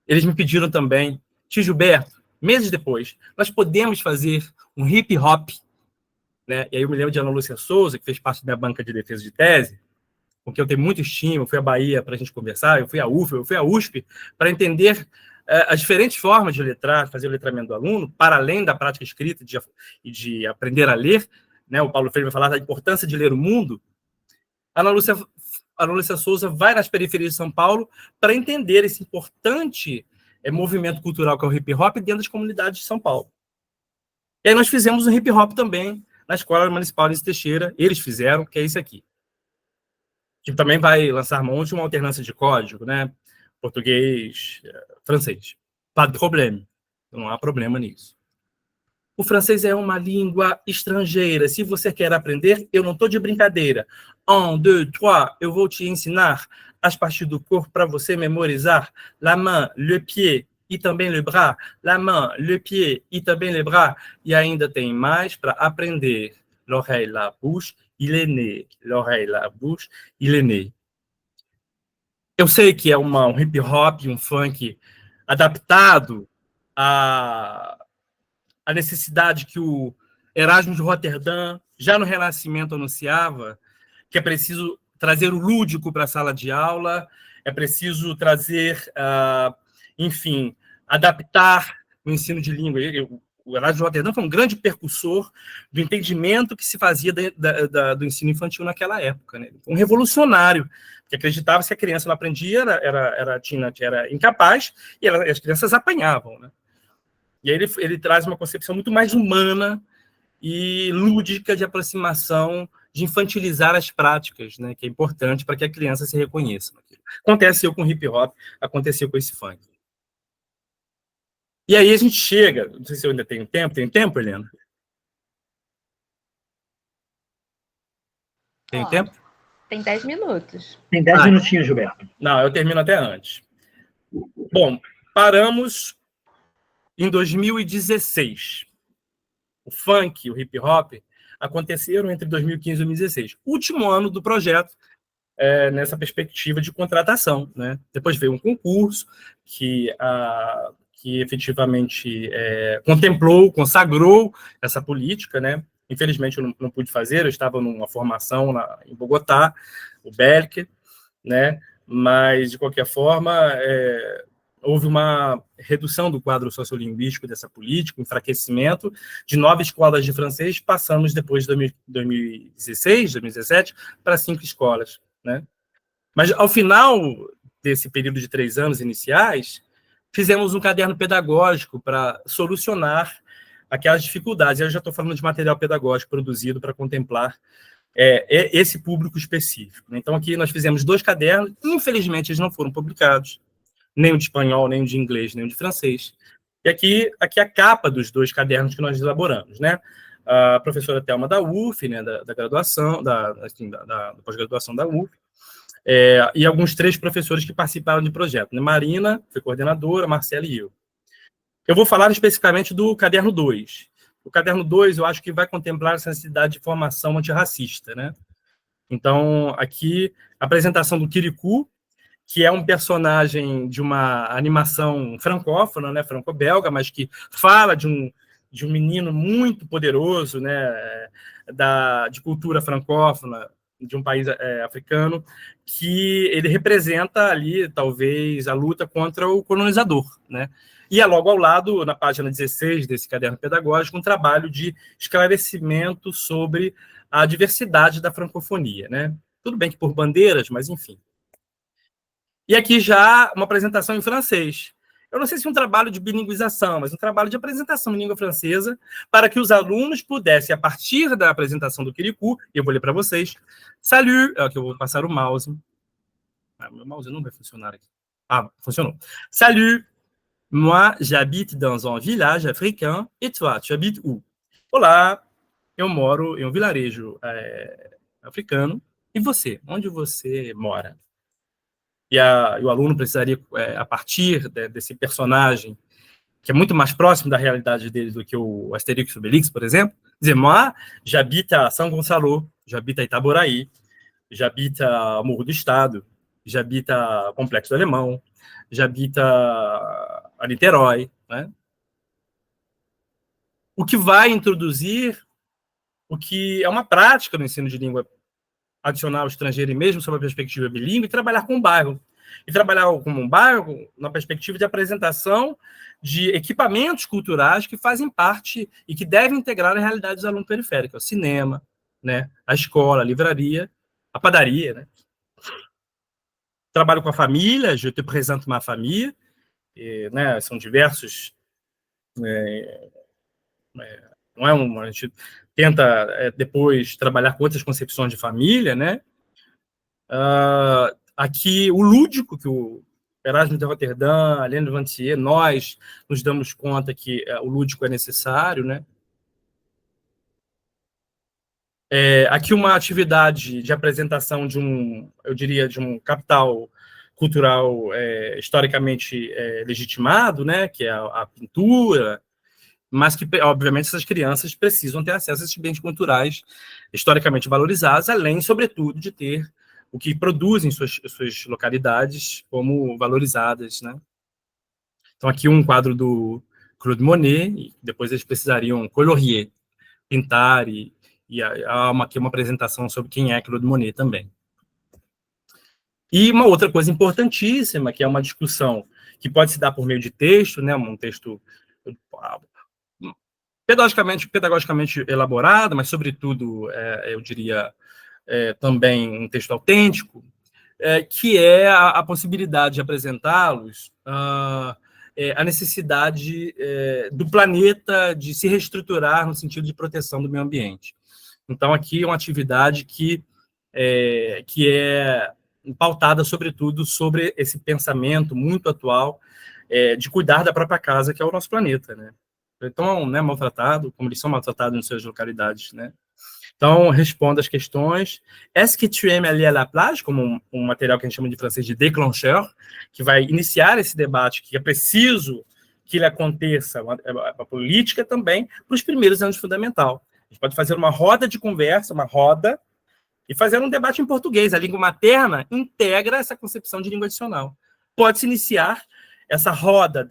Eles me pediram também, tio Gilberto, meses depois, nós podemos fazer um hip hop, né? E aí eu me lembro de Ana Lúcia Souza, que fez parte da minha banca de defesa de tese, com quem eu tenho muito estima, eu fui à Bahia para a gente conversar, eu fui à UFA, eu fui à USP, para entender as diferentes formas de letrar, fazer o letramento do aluno, para além da prática escrita e de aprender a ler, né? O Paulo Freire vai falar da importância de ler o mundo. A Ana Lúcia Souza vai nas periferias de São Paulo para entender esse importante movimento cultural que é o hip hop dentro das comunidades de São Paulo. E aí nós fizemos o hip hop também na Escola Municipal Anísio Teixeira, eles fizeram, que é isso aqui. Que também vai lançar mão de uma alternância de código, né? Português, francês. Pas de problème. Não há problema nisso. O francês é uma língua estrangeira. Se você quer aprender, eu não estou de brincadeira. 1, 2, 3, eu vou te ensinar as partes do corpo para você memorizar. La main, le pied e também le bras. La main, le pied e também le bras. E ainda tem mais para aprender. L'oreille, la bouche e le nez. L'oreille, la bouche e le nez. Eu sei que é um hip hop, um funk adaptado a necessidade que o Erasmo de Roterdã, já no Renascimento, anunciava, que é preciso trazer o lúdico para a sala de aula, é preciso trazer, enfim, adaptar o ensino de língua. O Erasmo de Roterdã foi um grande percussor do entendimento que se fazia do ensino infantil naquela época, né? Um revolucionário, que acreditava que se a criança não aprendia, era incapaz, e as crianças apanhavam, né? E aí ele traz uma concepção muito mais humana e lúdica de aproximação, de infantilizar as práticas, né, que é importante para que a criança se reconheça. Aconteceu com o hip hop, aconteceu com esse funk. E aí a gente chega, não sei se eu ainda tenho tempo. Tem tempo, Helena? Tem tempo? Tem 10 minutos. Tem 10 minutinhos, Gilberto. Não, eu termino até antes. Bom, paramos em 2016. O funk, o hip hop, aconteceram entre 2015 e 2016. Último ano do projeto, nessa perspectiva de contratação, né? Depois veio um concurso que efetivamente contemplou, consagrou essa política, né? Infelizmente eu não pude fazer, eu estava numa formação em Bogotá, o BELC, né? Mas, de qualquer forma, houve uma redução do quadro sociolinguístico dessa política, enfraquecimento de 9 escolas de francês, passamos depois de 2016, 2017, para 5 escolas, né? Mas, ao final desse período de 3 anos iniciais, fizemos um caderno pedagógico para solucionar aquelas dificuldades. Eu já estou falando de material pedagógico produzido para contemplar esse público específico. Então, aqui nós fizemos 2 cadernos, infelizmente eles não foram publicados, nem o de espanhol, nem o de inglês, nem o de francês. E aqui a capa dos 2 cadernos que nós elaboramos, né? A professora Thelma da UF, né, da graduação, da pós-graduação da UF, e alguns 3 professores que participaram do projeto, né? Marina, foi coordenadora, Marcela e eu. Eu vou falar especificamente do caderno 2. O caderno 2, eu acho que vai contemplar essa necessidade de formação antirracista, né? Então, aqui, a apresentação do Kirikou, que é um personagem de uma animação francófona, né, franco-belga, mas que fala de um menino muito poderoso, né, de cultura francófona, de um país africano, que ele representa ali, talvez, a luta contra o colonizador, né? E é logo ao lado, na página 16 desse caderno pedagógico, um trabalho de esclarecimento sobre a diversidade da francofonia, né? Tudo bem que por bandeiras, mas enfim. E aqui já uma apresentação em francês. Eu não sei se um trabalho de bilinguização, mas um trabalho de apresentação em língua francesa, para que os alunos pudessem, a partir da apresentação do Kirikou, e eu vou ler para vocês, salut, que eu vou passar o mouse. Meu mouse não vai funcionar aqui. Funcionou. Salut, moi, j'habite dans un village africain, et toi, tu habites où? Olá, eu moro em um vilarejo africano, e você? Onde você mora? E o aluno precisaria, a partir desse personagem, que é muito mais próximo da realidade dele do que o Asterix e Obelix, por exemplo, dizer, moi, j'habite à São Gonçalo, j'habite à Itaboraí, j'habite ao Morro do Estado, j'habite ao Complexo do Alemão, j'habite a Niterói, né? O que vai introduzir o que é uma prática no ensino de língua adicional estrangeiro e mesmo sob a perspectiva bilíngue, e trabalhar com o bairro. E trabalhar como um bairro na perspectiva de apresentação de equipamentos culturais que fazem parte e que devem integrar a realidade dos alunos periféricos. O cinema, né? A escola, a livraria, a padaria, né? Trabalho com a família, je te présente ma famille, né? São diversos... não é a gente tenta depois trabalhar com outras concepções de família, né? Aqui, o lúdico, que o Erasmo de Roterdã, Alain de Vantier, nós nos damos conta que o lúdico é necessário, né? Aqui uma atividade de apresentação de eu diria, de um capital cultural historicamente legitimado, né? Que é a pintura, mas que, obviamente, essas crianças precisam ter acesso a esses bens culturais historicamente valorizados, além, sobretudo, de ter o que produzem suas localidades como valorizadas, né? Então, aqui um quadro do Claude Monet, e depois eles precisariam colorier, pintar, e há aqui uma apresentação sobre quem é Claude Monet também. E uma outra coisa importantíssima, que é uma discussão que pode se dar por meio de texto, né? Um texto pedagogicamente elaborado, mas, sobretudo, eu diria, também um texto autêntico, que é a possibilidade de apresentá-los a necessidade do planeta de se reestruturar no sentido de proteção do meio ambiente. Então, aqui é uma atividade que é pautada, sobretudo, sobre esse pensamento muito atual de cuidar da própria casa, que é o nosso planeta, né? Então, né, maltratado, como eles são maltratados em suas localidades, né? Então, responda as questões. Est-ce que tu aimes aller à la plage? Como um material que a gente chama de francês de déclencheur, que vai iniciar esse debate, que é preciso que ele aconteça, a política também, para os primeiros anos fundamental. A gente pode fazer uma roda de conversa, e fazer um debate em português. A língua materna integra essa concepção de língua adicional. Pode-se iniciar essa roda,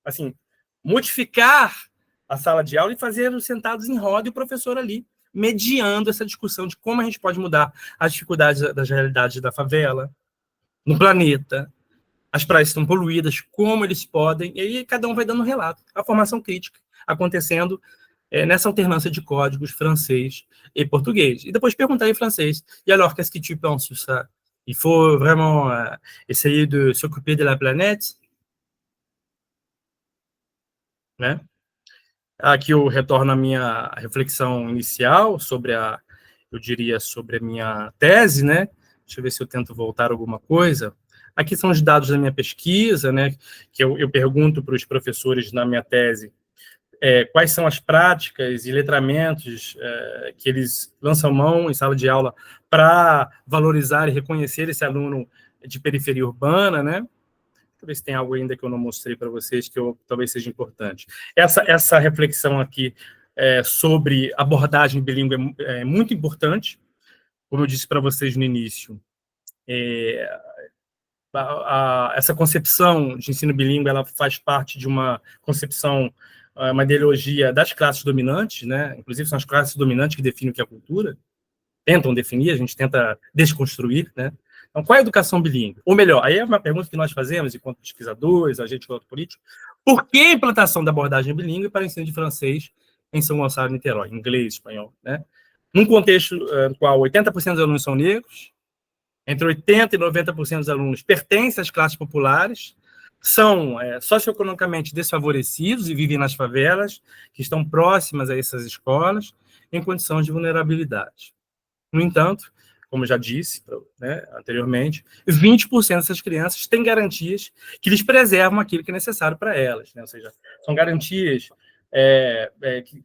assim, modificar a sala de aula e fazer os sentados em roda e o professor ali, mediando essa discussão de como a gente pode mudar as dificuldades das realidades da favela, no planeta, as praias estão poluídas, como eles podem, e aí cada um vai dando um relato. A formação crítica acontecendo nessa alternância de códigos francês e português. E depois perguntar em francês, e alors, qu'est-ce que tu penses sur ça? Il faut vraiment essayer de s'occuper de la planète, né? Aqui eu retorno à minha reflexão inicial sobre eu diria, sobre a minha tese, né? Deixa eu ver se eu tento voltar alguma coisa. Aqui são os dados da minha pesquisa, né? Que eu pergunto para os professores na minha tese quais são as práticas e letramentos que eles lançam mão em sala de aula para valorizar e reconhecer esse aluno de periferia urbana, né? Deixa eu ver se tem algo ainda que eu não mostrei para vocês que talvez seja importante. Essa reflexão aqui sobre abordagem bilíngue é muito importante. Como eu disse para vocês no início, essa concepção de ensino bilíngue ela faz parte de uma concepção, uma ideologia das classes dominantes, né? Inclusive são as classes dominantes que definem o que é cultura, tentam definir, a gente tenta desconstruir, né? Então, qual é a educação bilíngue? Ou melhor, aí é uma pergunta que nós fazemos enquanto pesquisadores, agentes políticos, por que a implantação da abordagem bilíngue para o ensino de francês em São Gonçalo e Niterói, inglês, espanhol, né? Num contexto no qual 80% dos alunos são negros, entre 80% e 90% dos alunos pertencem às classes populares, são socioeconomicamente desfavorecidos e vivem nas favelas, que estão próximas a essas escolas, em condições de vulnerabilidade. No entanto, como já disse, né, anteriormente, 20% dessas crianças têm garantias que lhes preservam aquilo que é necessário para elas, né? Ou seja, são garantias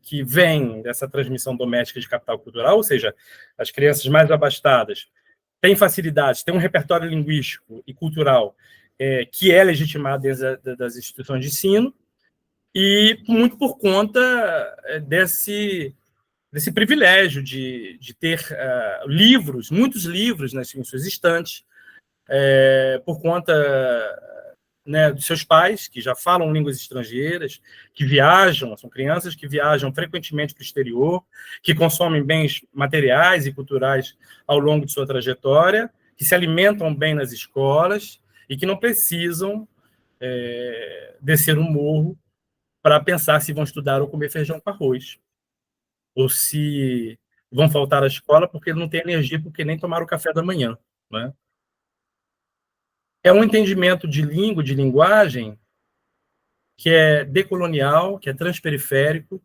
que vêm dessa transmissão doméstica de capital cultural, ou seja, as crianças mais abastadas têm facilidades, têm um repertório linguístico e cultural que é legitimado dentro das instituições de ensino, e muito por conta desse privilégio de ter livros, muitos livros em suas estantes, por conta, né, dos seus pais, que já falam línguas estrangeiras, que viajam, são crianças que viajam frequentemente para o exterior, que consomem bens materiais e culturais ao longo de sua trajetória, que se alimentam bem nas escolas e que não precisam descer um morro para pensar se vão estudar ou comer feijão com arroz, ou se vão faltar à escola porque não tem energia, porque nem tomaram o café da manhã, né? É um entendimento de língua, de linguagem, que é decolonial, que é transperiférico,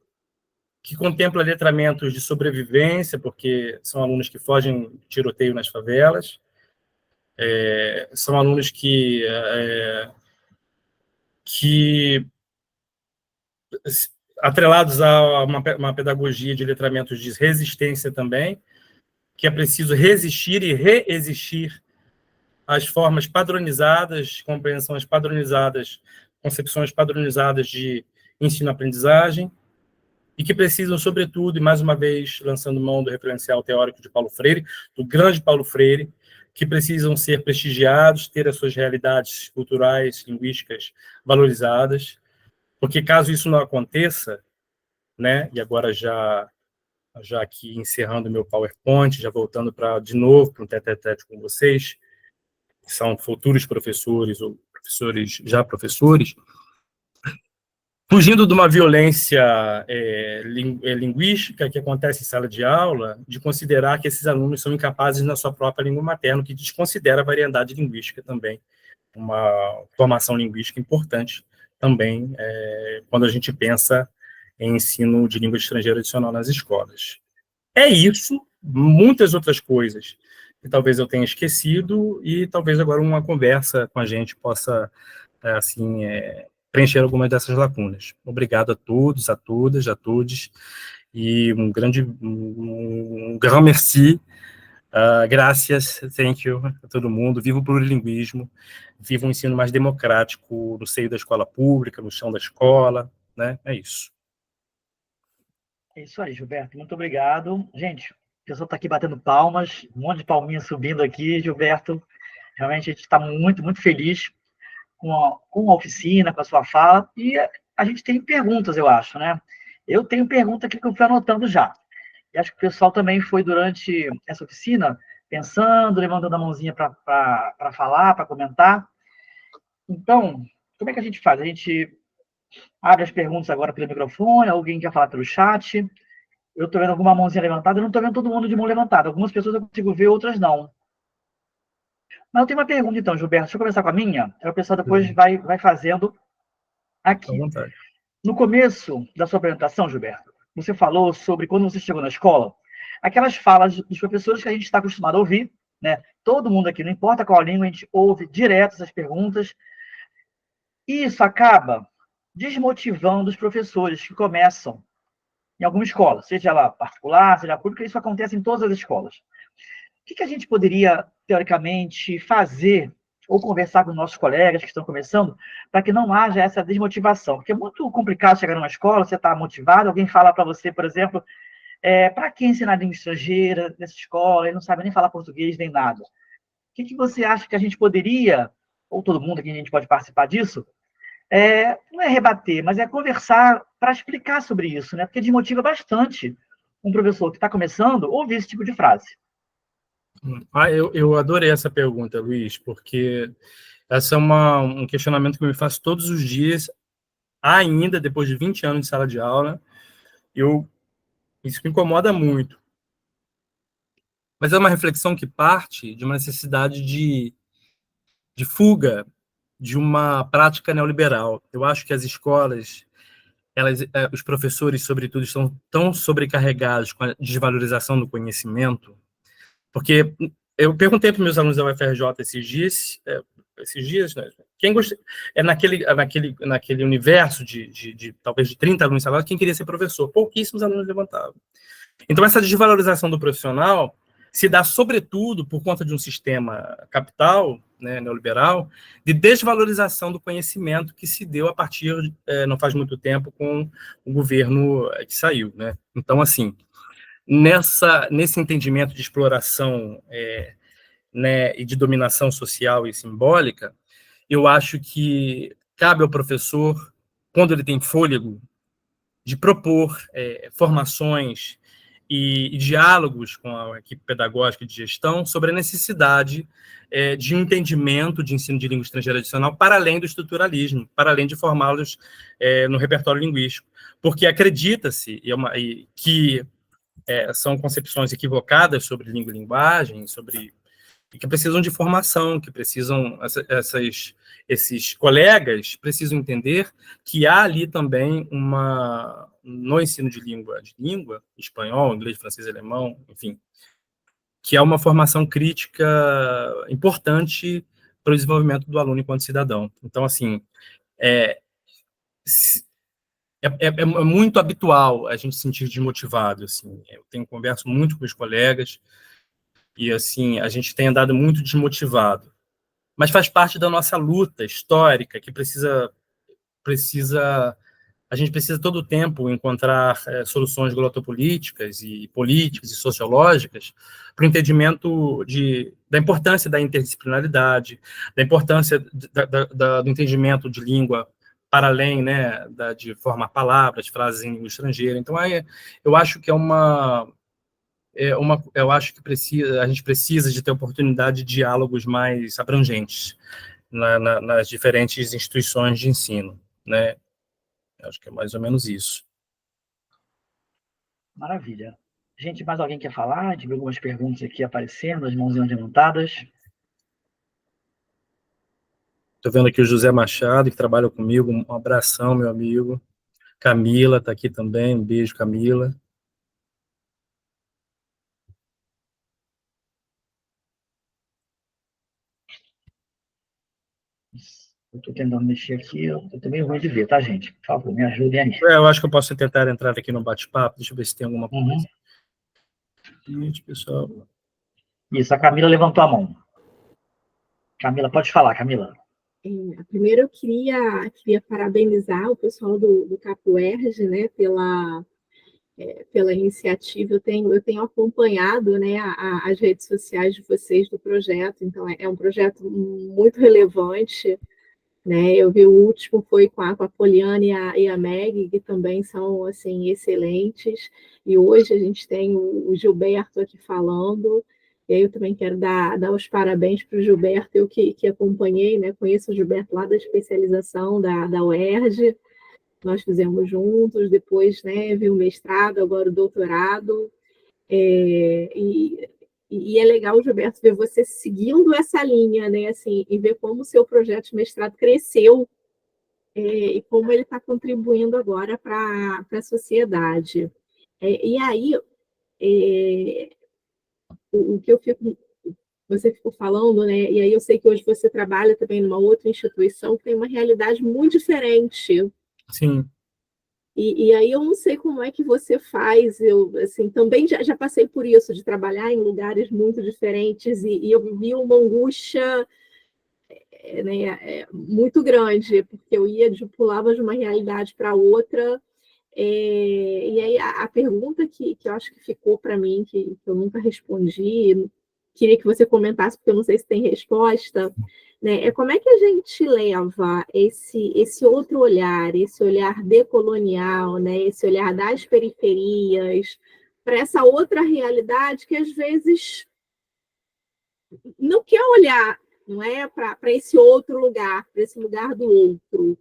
que contempla letramentos de sobrevivência, porque são alunos que fogem de tiroteio nas favelas, são alunos que atrelados a uma pedagogia de letramentos de resistência também, que é preciso resistir e reexistir às formas padronizadas, compreensões padronizadas, concepções padronizadas de ensino-aprendizagem, e que precisam, sobretudo, e mais uma vez, lançando mão do referencial teórico de Paulo Freire, do grande Paulo Freire, que precisam ser prestigiados, ter as suas realidades culturais, linguísticas valorizadas, porque caso isso não aconteça, né, e agora já aqui encerrando meu PowerPoint, já voltando de novo para um tete-a-tete com vocês, que são futuros professores ou professores já professores, fugindo de uma violência linguística que acontece em sala de aula, de considerar que esses alunos são incapazes na sua própria língua materna, o que desconsidera a variedade linguística também, uma formação linguística importante também, quando a gente pensa em ensino de língua estrangeira adicional nas escolas. É isso, muitas outras coisas que talvez eu tenha esquecido e talvez agora uma conversa com a gente possa, preencher algumas dessas lacunas. Obrigado a todos, a todas, a todos, e um grand merci, graças, thank you a todo mundo, viva o plurilinguismo, viva um ensino mais democrático no seio da escola pública, no chão da escola, né? É isso. É isso aí, Gilberto, muito obrigado. Gente, o pessoal está aqui batendo palmas, um monte de palminhas subindo aqui, Gilberto, realmente a gente está muito, muito feliz com a oficina, com a sua fala, e a gente tem perguntas, eu acho, né? Eu tenho pergunta aqui que eu fui anotando já. E acho que o pessoal também foi, durante essa oficina, pensando, levantando a mãozinha para falar, para comentar. Então, como é que a gente faz? A gente abre as perguntas agora pelo microfone, alguém quer falar pelo chat? Eu estou vendo alguma mãozinha levantada, eu não estou vendo todo mundo de mão levantada. Algumas pessoas eu consigo ver, outras não. Mas eu tenho uma pergunta, então, Gilberto. Deixa eu começar com a minha. Aí o pessoal depois vai fazendo aqui. No começo da sua apresentação, Gilberto, você falou sobre quando você chegou na escola, aquelas falas dos professores que a gente está acostumado a ouvir, né? Todo mundo aqui, não importa qual língua, a gente ouve direto essas perguntas. E isso acaba desmotivando os professores que começam em alguma escola, seja ela particular, seja pública, isso acontece em todas as escolas. O que a gente poderia, teoricamente, fazer ou conversar com os nossos colegas que estão começando, para que não haja essa desmotivação? Porque é muito complicado chegar numa escola, você está motivado, alguém fala para você, por exemplo, para que ensinar língua estrangeira nessa escola, ele não sabe nem falar português, nem nada. O que você acha que a gente poderia, ou todo mundo aqui a gente pode participar disso, não é rebater, mas é conversar para explicar sobre isso, né? Porque desmotiva bastante um professor que está começando ouvir esse tipo de frase. Eu adorei essa pergunta, Luiz, porque essa é um questionamento que eu me faço todos os dias, ainda depois de 20 anos de sala de aula. Isso me incomoda muito. Mas é uma reflexão que parte de uma necessidade de fuga de uma prática neoliberal. Eu acho que as escolas, os professores, sobretudo, estão tão sobrecarregados com a desvalorização do conhecimento, porque eu perguntei para os meus alunos da UFRJ esses dias, né, naquele universo de talvez de 30 alunos agora, quem queria ser professor? Pouquíssimos alunos levantavam. Então, essa desvalorização do profissional se dá, sobretudo, por conta de um sistema capital, né, neoliberal, de desvalorização do conhecimento que se deu a partir, não faz muito tempo, com o governo que saiu, né? Então, assim, nesse entendimento de exploração né, e de dominação social e simbólica, eu acho que cabe ao professor, quando ele tem fôlego, de propor formações e diálogos com a equipe pedagógica de gestão sobre a necessidade de um entendimento de ensino de língua estrangeira adicional para além do estruturalismo, para além de formá-los no repertório linguístico. Porque acredita-se que são concepções equivocadas sobre língua e linguagem, sobre que precisam de formação, que precisam, esses colegas precisam entender que há ali também no ensino de língua, espanhol, inglês, francês, alemão, enfim, que há uma formação crítica importante para o desenvolvimento do aluno enquanto cidadão. Então, assim, é muito habitual a gente se sentir desmotivado, assim. Eu converso muito com os colegas e, assim, a gente tem andado muito desmotivado. Mas faz parte da nossa luta histórica, que a gente precisa todo o tempo encontrar soluções glotopolíticas e políticas e sociológicas para o entendimento da importância da interdisciplinaridade, da importância do entendimento de língua para além, né, de formar palavras, frases em língua estrangeira. Então, eu acho que eu acho que a gente precisa de ter oportunidade de diálogos mais abrangentes nas diferentes instituições de ensino, né? Acho que é mais ou menos isso. Maravilha. Gente, mais alguém quer falar? A gente viu algumas perguntas aqui aparecendo, as mãozinhas levantadas. Estou vendo aqui o José Machado, que trabalha comigo. Um abração, meu amigo. Camila está aqui também. Um beijo, Camila. Eu estou tentando mexer aqui, eu estou meio ruim de ver, tá, gente? Por favor, me ajudem aí. Eu acho que eu posso tentar entrar aqui no bate-papo. Deixa eu ver se tem alguma coisa. Gente, pessoal. Isso, a Camila levantou a mão. Camila, pode falar, Camila. Primeiro eu queria parabenizar o pessoal do Capuerj, né, pela iniciativa. Eu tenho acompanhado, né, as redes sociais de vocês do projeto, então é um projeto muito relevante, né? Eu vi o último foi com a Poliana e a Meg, que também são assim excelentes, e hoje a gente tem o Gilberto aqui falando. E aí eu também quero dar os parabéns para o Gilberto, eu que acompanhei, né? Conheço o Gilberto lá da especialização da UERJ, nós fizemos juntos, depois, né, vi o mestrado, agora o doutorado, e é legal, Gilberto, ver você seguindo essa linha, né, assim, e ver como o seu projeto de mestrado cresceu, e como ele está contribuindo agora para a sociedade. E aí, o que você ficou falando, né? E aí eu sei que hoje você trabalha também numa outra instituição que tem uma realidade muito diferente. Sim. E aí eu não sei como é que você faz. Eu assim também já passei por isso, de trabalhar em lugares muito diferentes, e eu vivi uma angústia, né, muito grande, porque pulava de uma realidade para outra. E aí a pergunta que eu acho que ficou para mim, que eu nunca respondi, queria que você comentasse, porque eu não sei se tem resposta, né? É como é que a gente leva esse outro olhar, esse olhar decolonial, né? Esse olhar das periferias, para essa outra realidade que às vezes não quer olhar, não é, para esse outro lugar, para esse lugar do outro,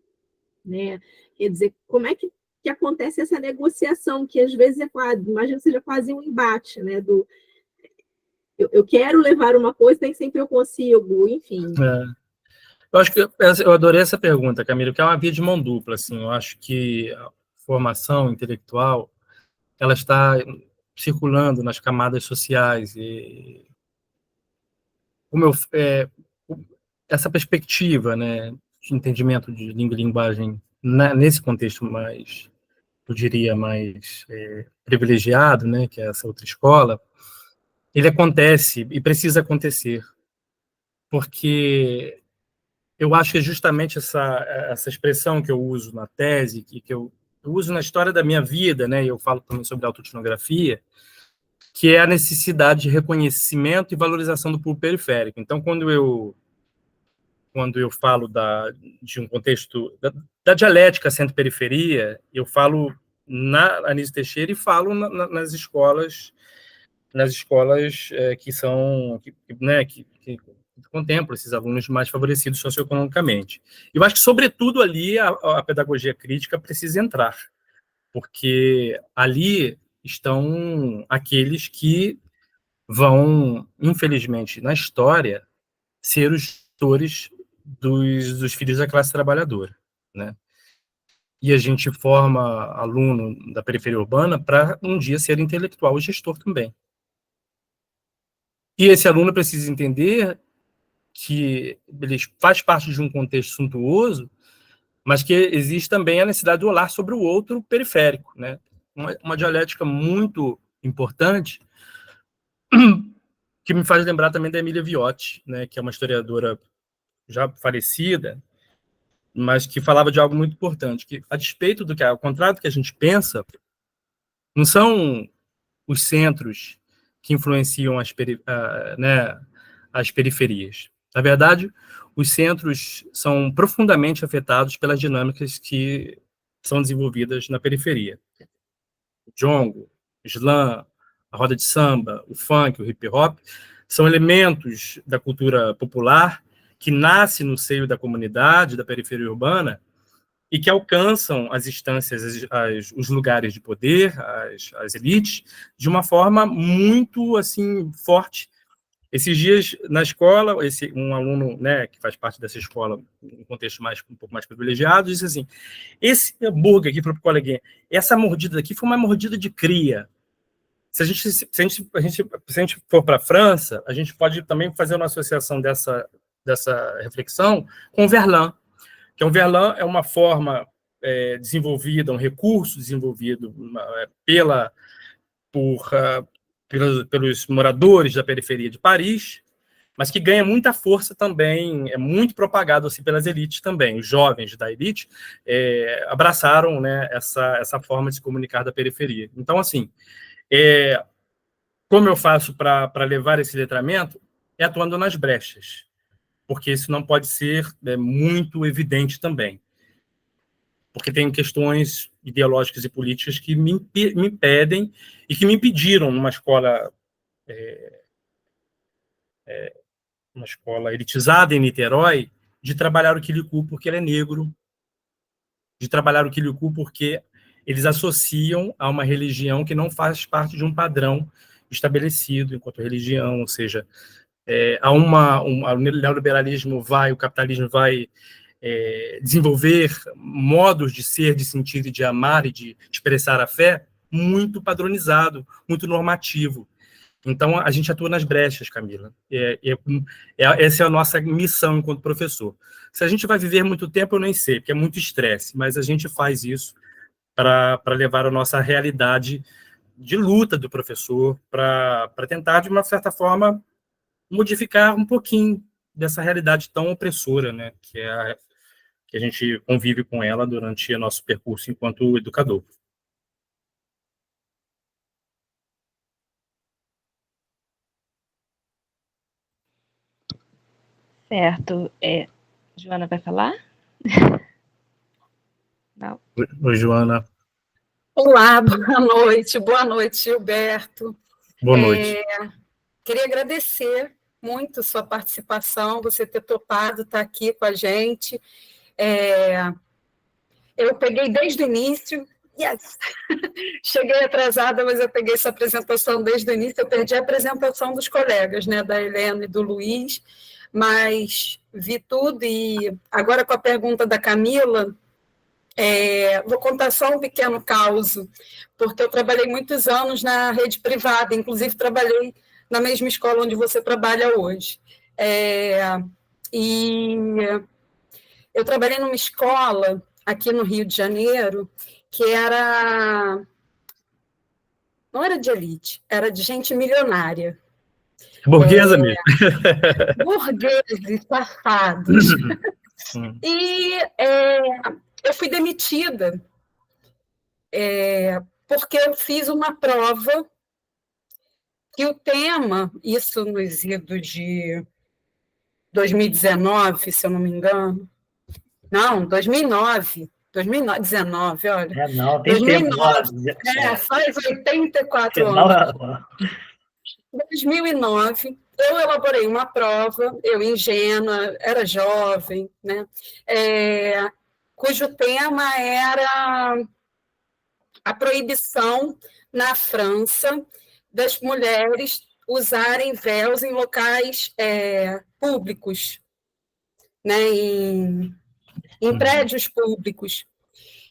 né? Quer dizer, como é que acontece essa negociação, que às vezes imagino que seja quase um embate, né? Eu quero levar uma coisa, nem sempre eu consigo, enfim. Eu acho que eu adorei essa pergunta, Camila, porque é uma via de mão dupla, assim. Eu acho que a formação intelectual ela está circulando nas camadas sociais, e essa perspectiva, né, de entendimento de língua e linguagem nesse contexto mais, eu diria, mais privilegiado, né, que é essa outra escola, ele acontece e precisa acontecer, porque eu acho que é justamente essa expressão que eu uso na tese, que eu uso na história da minha vida, né, e eu falo também sobre autoetnografia, que é a necessidade de reconhecimento e valorização do público periférico. Então, quando eu falo de um contexto da dialética centro-periferia, eu falo na Anísio Teixeira e falo nas escolas que são, né, que contemplam esses alunos mais favorecidos socioeconomicamente. Eu acho que, sobretudo, ali a pedagogia crítica precisa entrar, porque ali estão aqueles que vão, infelizmente, na história, ser os tutores dos filhos da classe trabalhadora, né? E a gente forma aluno da periferia urbana para um dia ser intelectual e gestor também. E esse aluno precisa entender que ele faz parte de um contexto suntuoso, mas que existe também a necessidade do olhar sobre o outro periférico, né? Uma dialética muito importante, que me faz lembrar também da Emília Viotti, né, que é uma historiadora já falecida, mas que falava de algo muito importante, que, a despeito do que, ao contrário do que a gente pensa, não são os centros que influenciam né, as periferias. Na verdade, os centros são profundamente afetados pelas dinâmicas que são desenvolvidas na periferia. O jongo, o slam, a roda de samba, o funk, o hip hop, são elementos da cultura popular que nascem no seio da comunidade, da periferia urbana, e que alcançam as instâncias, os lugares de poder, as elites, de uma forma muito assim forte. Esses dias, na escola, um aluno, né, que faz parte dessa escola, um contexto um pouco mais privilegiado, disse assim, esse hambúrguer aqui, para o coleguinha, essa mordida aqui foi uma mordida de cria. Se a gente for para a França, a gente pode também fazer uma associação dessa reflexão com o Verlaine, que o Verlaine é uma forma desenvolvida, um recurso desenvolvido pelos moradores da periferia de Paris, mas que ganha muita força também, é muito propagado assim, pelas elites também. Os jovens da elite abraçaram, né, essa forma de se comunicar da periferia. Então, assim, como eu faço para levar esse letramento? É atuando nas brechas, porque isso não pode ser muito evidente também. Porque tem questões ideológicas e políticas que me impedem e que me impediram numa escola elitizada em Niterói de trabalhar o Quilicu porque ele é negro, de trabalhar o Quilicu porque eles associam a uma religião que não faz parte de um padrão estabelecido enquanto religião, ou seja, o neoliberalismo o capitalismo vai desenvolver modos de ser, de sentir, de amar e de expressar a fé muito padronizado, muito normativo. Então, a gente atua nas brechas, Camila. Essa é a nossa missão enquanto professor. Se a gente vai viver muito tempo, eu nem sei, porque é muito estresse, mas a gente faz isso para levar a nossa realidade de luta do professor, para tentar, de uma certa forma, modificar um pouquinho dessa realidade tão opressora, né, que a gente convive com ela durante o nosso percurso enquanto educador. Certo. Joana vai falar? Não. Oi, Joana. Olá, boa noite, Gilberto. Boa noite. Queria agradecer muito a sua participação, você ter topado estar aqui com a gente. Eu peguei desde o início, yes! Cheguei atrasada, mas eu peguei essa apresentação desde o início, eu perdi a apresentação dos colegas, né, da Helena e do Luiz, mas vi tudo, e agora com a pergunta da Camila, vou contar só um pequeno caso, porque eu trabalhei muitos anos na rede privada, inclusive trabalhei na mesma escola onde você trabalha hoje. E eu trabalhei numa escola aqui no Rio de Janeiro, que não era de elite, era de gente milionária. Burguesa mesmo. Burgueses, safados. E eu fui demitida porque eu fiz uma prova que o tema, isso nos idos de 2019, se eu não me engano, não, 2009, 2019, olha. Não, tem 2009, tempo. Faz 84 anos. 2009, eu elaborei uma prova, eu ingênua, era jovem, né? Cujo tema era a proibição na França das mulheres usarem véus em locais públicos, né, em prédios públicos.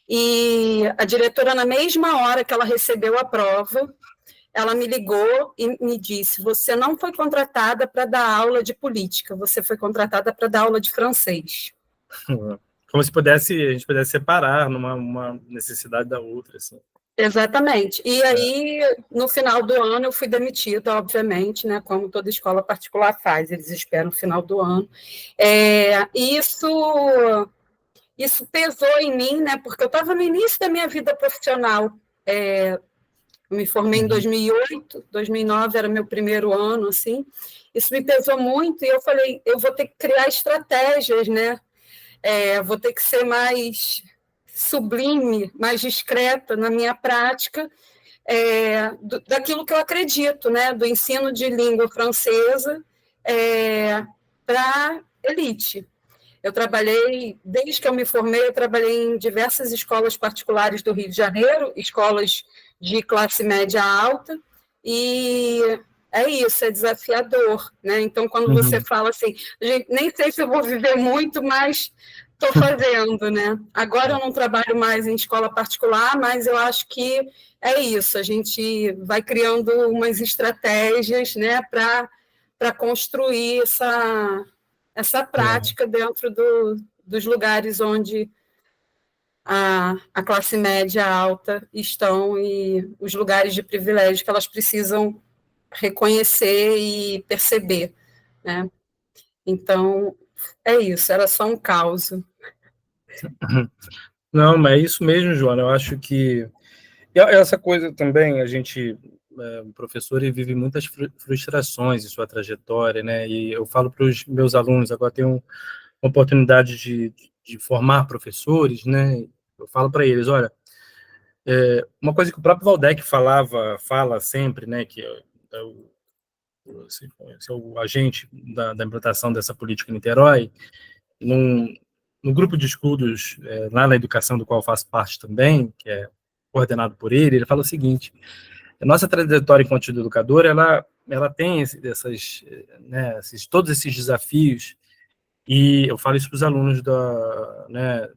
E a diretora, na mesma hora que ela recebeu a prova, ela me ligou e me disse: você não foi contratada para dar aula de política, você foi contratada para dar aula de francês. Como se a gente pudesse separar uma necessidade da outra, assim. Exatamente. E aí, no final do ano, eu fui demitida, obviamente, né, como toda escola particular faz, eles esperam o final do ano. Isso pesou em mim, né, porque eu estava no início da minha vida profissional. Eu me formei em 2008, 2009 era meu primeiro ano, assim. Isso me pesou muito e eu falei, eu vou ter que criar estratégias, né? Vou ter que ser mais sublime, mais discreta na minha prática, daquilo que eu acredito, né? Do ensino de língua francesa para elite. Eu trabalhei, desde que eu me formei, eu trabalhei em diversas escolas particulares do Rio de Janeiro, escolas de classe média alta, e é isso, é desafiador, né? Então, quando você fala assim, gente, nem sei se eu vou viver muito, mas estou fazendo, né? Agora eu não trabalho mais em escola particular, mas eu acho que é isso, a gente vai criando umas estratégias, né, para construir essa prática dentro dos lugares onde a classe média alta estão e os lugares de privilégio que elas precisam reconhecer e perceber, né? Então, é isso, era só um caos. Não, mas é isso mesmo, Joana, eu acho que essa coisa também, a gente, o professor, ele vive muitas frustrações em sua trajetória, né, e eu falo para os meus alunos, agora tenho uma oportunidade de formar professores, né, eu falo para eles, olha, uma coisa que o próprio Waldeck fala sempre, né, que é o agente da implantação dessa política em Niterói, no grupo de estudos lá na educação, do qual eu faço parte também, que é coordenado por ele fala o seguinte: a nossa trajetória enquanto educador, ela tem todos esses desafios, e eu falo isso para os alunos da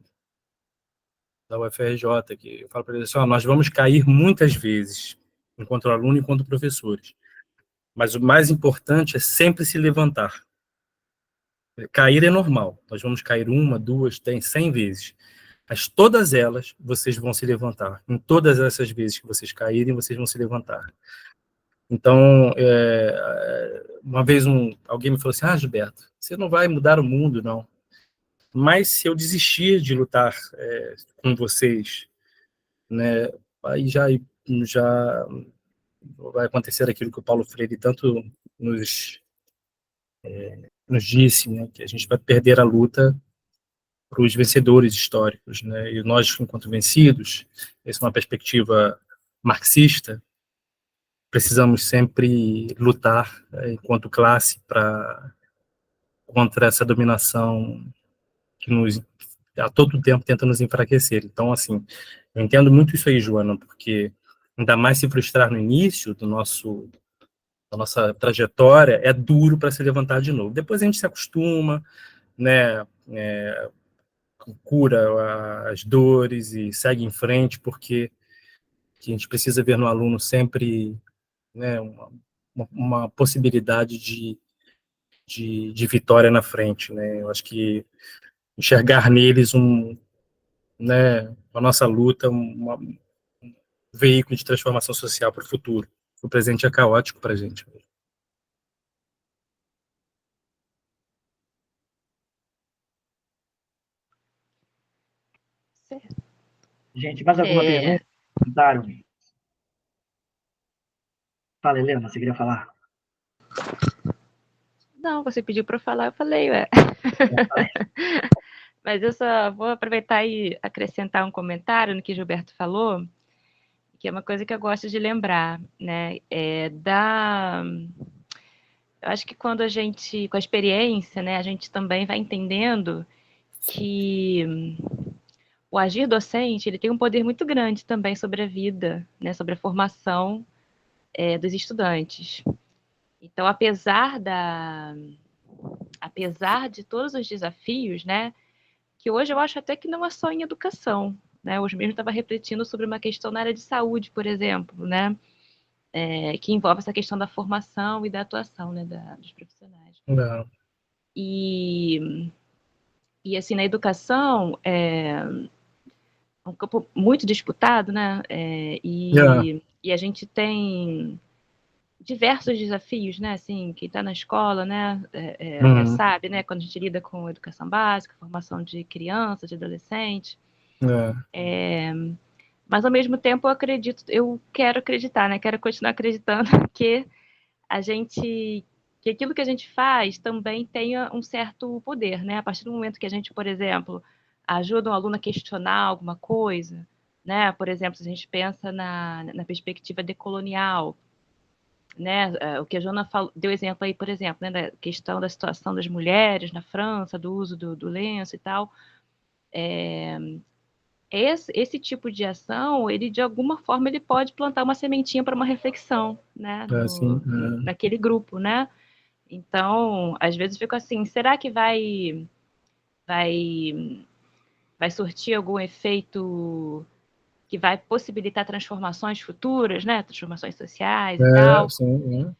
UFRJ, que eu falo para eles assim, nós vamos cair muitas vezes, enquanto aluno e enquanto professores, mas o mais importante é sempre se levantar. Cair é normal, nós vamos cair 1, 2, 100 vezes, mas todas elas vocês vão se levantar. Em todas essas vezes que vocês caírem, vocês vão se levantar. Então, uma vez alguém me falou assim, Gilberto, você não vai mudar o mundo, não. Mas se eu desistir de lutar com vocês, né, aí já vai acontecer aquilo que o Paulo Freire tanto nos disse, né, que a gente vai perder a luta para os vencedores históricos, né, e nós, enquanto vencidos, essa é uma perspectiva marxista, precisamos sempre lutar enquanto classe contra essa dominação que a todo tempo tenta nos enfraquecer. Então, assim, eu entendo muito isso aí, Joana, porque ainda mais se frustrar no início da nossa trajetória, é duro para se levantar de novo. Depois a gente se acostuma, né, cura as dores e segue em frente, porque a gente precisa ver no aluno sempre, né, uma possibilidade de vitória na frente, né? Eu acho que enxergar neles né, a nossa luta, um veículo de transformação social para o futuro. O presente é caótico para a gente. Certo. Gente, mais alguma pergunta? Comentário? Fala, Helena, você queria falar? Não, você pediu para eu falar, eu falei, ué. Mas eu só vou aproveitar e acrescentar um comentário no que o Gilberto falou, que é uma coisa que eu gosto de lembrar, né? Eu acho que quando a gente, com a experiência, né, a gente também vai entendendo que o agir docente, ele tem um poder muito grande também sobre a vida, né, sobre a formação dos estudantes. Então, apesar de todos os desafios, né, que hoje eu acho até que não é só em educação, né, hoje mesmo estava refletindo sobre uma questão na área de saúde, por exemplo, né, que envolve essa questão da formação e da atuação, né, dos profissionais. Não. E assim, na educação, é um campo muito disputado, né, e a gente tem diversos desafios, né, assim, quem está na escola, né, sabe, né, quando a gente lida com educação básica, formação de criança, de adolescente, mas ao mesmo tempo eu quero acreditar, né, quero continuar acreditando que que aquilo que a gente faz também tenha um certo poder, né, a partir do momento que a gente, por exemplo, ajuda um aluno a questionar alguma coisa, né, por exemplo, se a gente pensa na perspectiva decolonial, né, o que a Joana deu exemplo aí, por exemplo, né, da questão da situação das mulheres na França, do uso do lenço e tal, esse tipo de ação, ele de alguma forma ele pode plantar uma sementinha para uma reflexão, né, Assim, naquele grupo, né? Então, às vezes eu fico assim, será que vai surtir algum efeito que vai possibilitar transformações futuras, né, transformações sociais e tal? sim,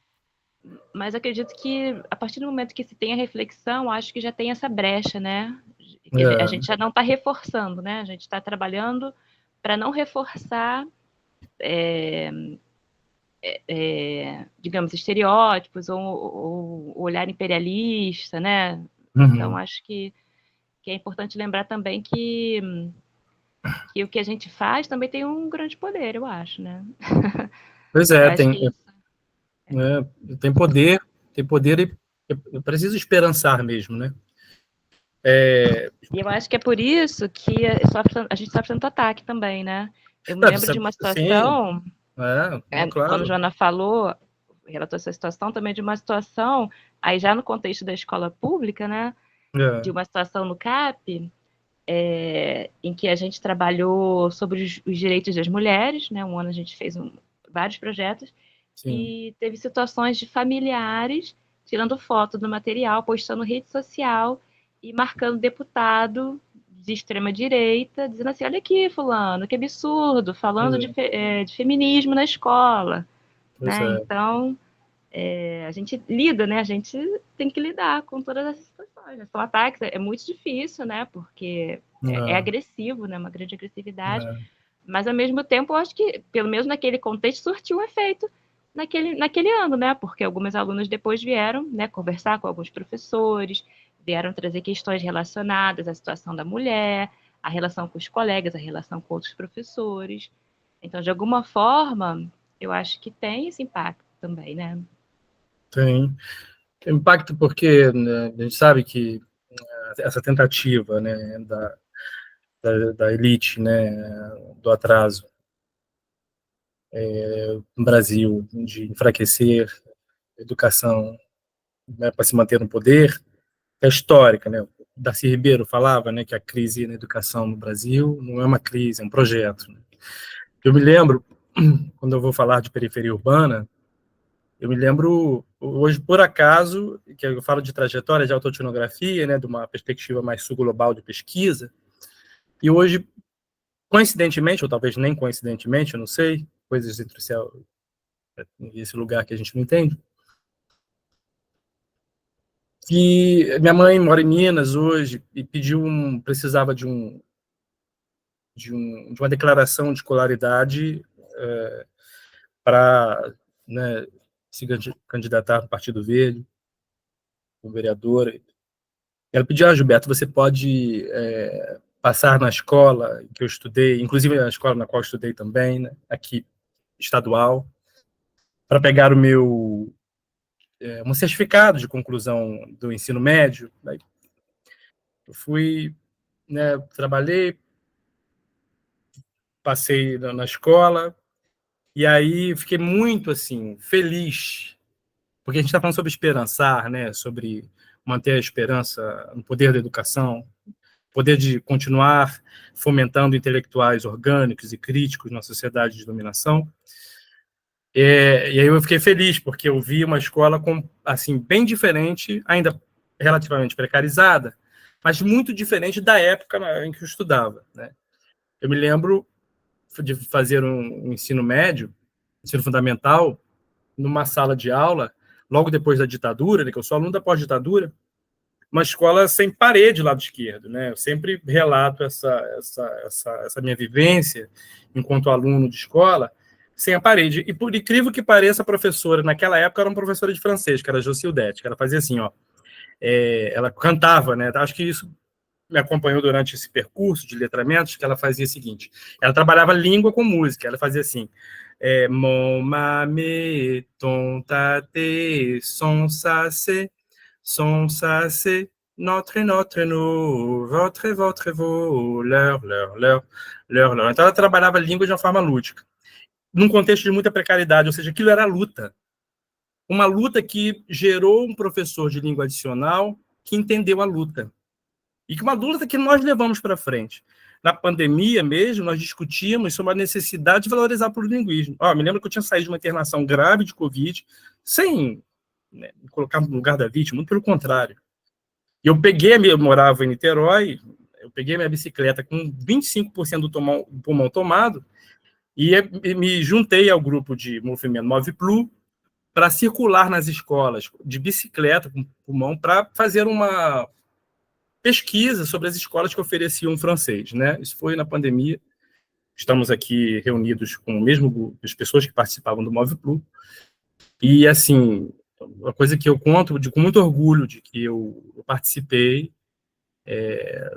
Mas acredito que a partir do momento que se tem a reflexão, acho que já tem essa brecha, né? Que a gente já não está reforçando, né? A gente está trabalhando para não reforçar, digamos, estereótipos ou olhar imperialista, né? Então, acho que é importante lembrar também que o que a gente faz também tem um grande poder, eu acho, né? Pois Eu é, acho que isso. tem poder e eu preciso esperançar mesmo, né? E eu acho que é por isso que a gente sofre tanto ataque também, né? Eu me lembro de uma Sim, situação, quando a claro. Joana falou, relatou essa situação também de uma situação, aí já no contexto da escola pública, né? De uma situação no CAP, em que a gente trabalhou sobre os direitos das mulheres, né? Um ano a gente fez vários projetos, Sim. e teve situações de familiares tirando foto do material, postando rede social e marcando deputado de extrema direita, dizendo assim, olha aqui, fulano, que absurdo, falando de feminismo na escola, né? Então, a gente lida, né? A gente tem que lidar com todas essas situações, né? São ataques, é muito difícil, né? Porque é agressivo, né? Uma grande agressividade, mas ao mesmo tempo eu acho que, pelo menos naquele contexto, surtiu um efeito naquele ano, né? Porque algumas alunas depois vieram, né, conversar com alguns professores, vieram trazer questões relacionadas à situação da mulher, a relação com os colegas, a relação com outros professores. Então, de alguma forma, eu acho que tem esse impacto também, né? Tem impacto porque, né, a gente sabe que essa tentativa, né, da elite, né, do atraso no Brasil, de enfraquecer a educação, né, para se manter no poder, é histórica, né? O Darcy Ribeiro falava, né, que a crise na educação no Brasil não é uma crise, é um projeto. Né? Eu me lembro, quando eu vou falar de periferia urbana, eu me lembro, hoje, por acaso, que eu falo de trajetória de autoetnografia, né, de uma perspectiva mais sul-global de pesquisa, e hoje, coincidentemente, ou talvez nem coincidentemente, eu não sei, coisas entre o céu e esse lugar que a gente não entende, que minha mãe mora em Minas hoje e precisava de uma declaração de escolaridade para, né, se candidatar no Partido Verde, como vereadora. Ela pediu, Gilberto, você pode passar na escola que eu estudei, inclusive na escola na qual eu estudei também, né, aqui, estadual, para pegar o meu um certificado de conclusão do ensino médio. Aí eu fui, né, trabalhei, passei na escola, e aí fiquei muito, assim, feliz, porque a gente está falando sobre esperançar, né, sobre manter a esperança no poder da educação, poder de continuar fomentando intelectuais orgânicos e críticos na sociedade de dominação. E aí eu fiquei feliz, porque eu vi uma escola assim, bem diferente, ainda relativamente precarizada, mas muito diferente da época em que eu estudava, né? Eu me lembro de fazer um ensino médio, ensino fundamental, numa sala de aula, logo depois da ditadura, né, que eu sou aluno da pós-ditadura, uma escola sem parede do lado esquerdo, né? Eu sempre relato essa minha vivência enquanto aluno de escola, sem a parede. E por incrível que pareça, a professora, naquela época, era uma professora de francês, que era a Jocildete, que ela fazia assim, ó, ela cantava, né? Acho que isso me acompanhou durante esse percurso de letramentos, que ela fazia o seguinte, ela trabalhava língua com música, ela fazia assim, mon, ma, me, ton, ta, te, son, sa, se, son, sa, se, notre, nous, votre, vos, leur. Então ela trabalhava a língua de uma forma lúdica, num contexto de muita precariedade, ou seja, aquilo era luta. Uma luta que gerou um professor de língua adicional que entendeu a luta. E que uma luta que nós levamos para frente. Na pandemia mesmo, nós discutimos sobre a necessidade de valorizar o plurilinguismo. Me lembro que eu tinha saído de uma internação grave de Covid, sem me colocar no lugar da vítima, muito pelo contrário. Eu morava em Niterói, eu peguei minha bicicleta com 25% do pulmão tomado e me juntei ao grupo de movimento Move Plu para circular nas escolas de bicicleta com pulmão para fazer uma pesquisa sobre as escolas que ofereciam francês, né? Isso foi na pandemia. Estamos aqui reunidos com o mesmo grupo, as pessoas que participavam do Move Plu. E, assim, uma coisa que eu conto com muito orgulho de que eu participei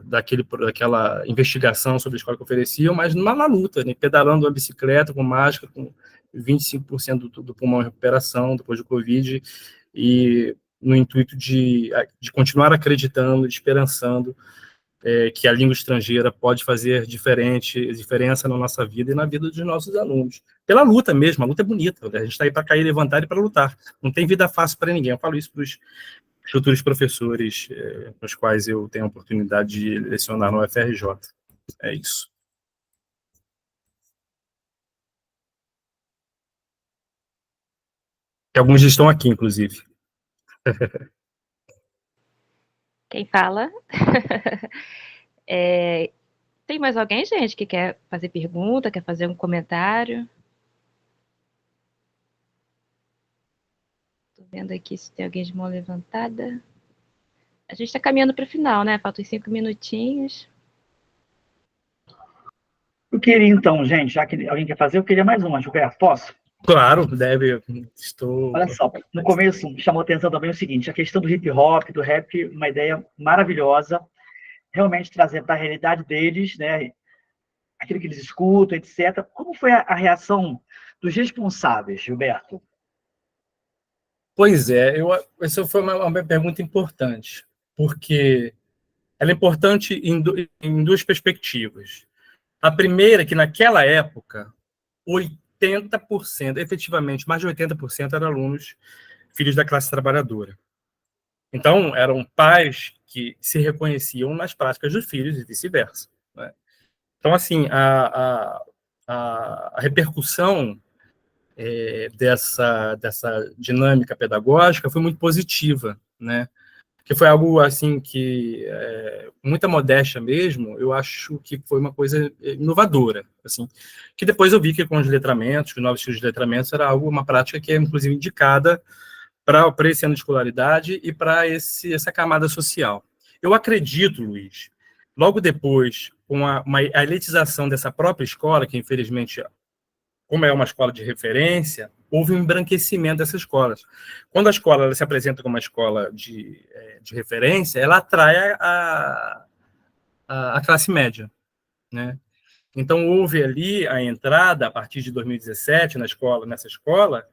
daquela investigação sobre a escola que ofereciam, mas na luta, né? Pedalando a bicicleta com máscara, com 25% do pulmão em recuperação depois do Covid, e no intuito de continuar acreditando, esperançando que a língua estrangeira pode fazer diferença na nossa vida e na vida dos nossos alunos. Pela luta mesmo, a luta é bonita, a gente está aí para cair, levantar e para lutar. Não tem vida fácil para ninguém. Eu falo isso para os futuros professores com os quais eu tenho a oportunidade de lecionar no UFRJ. É isso. E alguns estão aqui, inclusive. Quem fala? Tem mais alguém, gente, que quer fazer pergunta, quer fazer um comentário? Estou vendo aqui se tem alguém de mão levantada. A gente está caminhando para o final, né? Faltam 5 minutinhos. Eu queria, então, gente, já que alguém quer fazer, eu queria mais uma, Gilberto, posso? Claro, deve. Olha só, no começo me chamou a atenção também o seguinte, a questão do hip hop, do rap, uma ideia maravilhosa, realmente trazer para a realidade deles, né, aquilo que eles escutam, etc. Como foi a reação dos responsáveis, Gilberto? Pois é, essa foi uma pergunta importante, porque ela é importante em duas perspectivas. A primeira é que, naquela época, 80%, efetivamente, mais de 80% eram alunos filhos da classe trabalhadora. Então, eram pais que se reconheciam nas práticas dos filhos e vice-versa, né? Então, assim, a repercussão dessa dinâmica pedagógica foi muito positiva, né? Que foi algo assim que, com muita modéstia mesmo, eu acho que foi uma coisa inovadora, assim, que depois eu vi que com os letramentos, os novos estilos de letramentos, era uma prática que é, inclusive, indicada para esse ano de escolaridade e para essa camada social. Eu acredito, Luiz, logo depois, com a elitização dessa própria escola, que, infelizmente, como é uma escola de referência, houve um embranquecimento dessas escolas. Quando a escola ela se apresenta como uma escola de referência, ela atrai a classe média, né? Então, houve ali a entrada, a partir de 2017, nessa escola,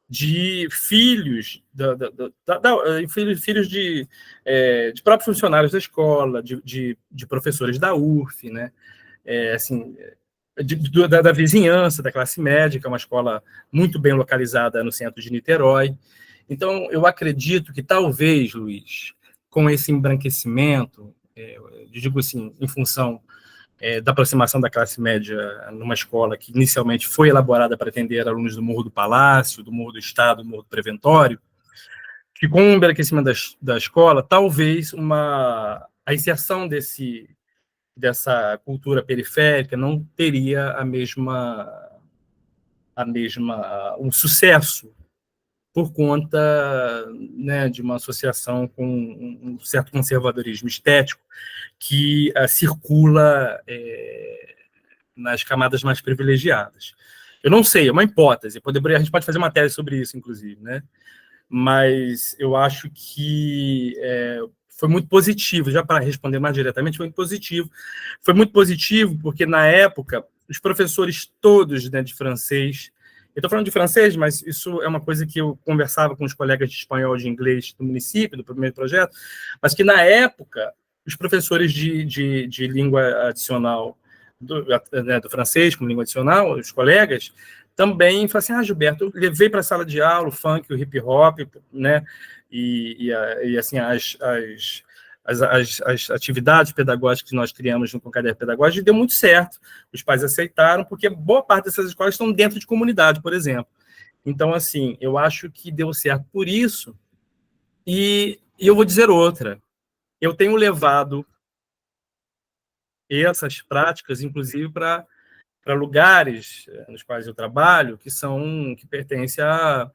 de filhos, filhos de próprios funcionários da escola, de professores da UF, né? Assim, da vizinhança, da classe média, que é uma escola muito bem localizada no centro de Niterói. Então, eu acredito que talvez, Luiz, com esse embranquecimento, eu digo assim, em função da aproximação da classe média numa escola que inicialmente foi elaborada para atender alunos do Morro do Palácio, do Morro do Estado, do Morro do Preventório, que com o embranquecimento da escola, talvez a inserção dessa cultura periférica não teria um sucesso por conta, né, de uma associação com um certo conservadorismo estético que circula nas camadas mais privilegiadas. Eu não sei, é uma hipótese, a gente pode fazer uma tese sobre isso, inclusive, né? Mas eu acho que foi muito positivo, já para responder mais diretamente, foi muito positivo porque, na época, os professores todos, né, de francês, eu estou falando de francês, mas isso é uma coisa que eu conversava com os colegas de espanhol e de inglês do município, do primeiro projeto, mas que, na época, os professores de língua adicional, do francês como língua adicional, os colegas, também falaram assim, Gilberto, eu levei para a sala de aula o funk, o hip hop, né, e assim, as atividades pedagógicas que nós criamos junto com o caderno pedagógico, deu muito certo, os pais aceitaram, porque boa parte dessas escolas estão dentro de comunidade, por exemplo. Então, assim, eu acho que deu certo por isso, e eu vou dizer outra, eu tenho levado essas práticas, inclusive, para lugares nos quais eu trabalho, que pertencem a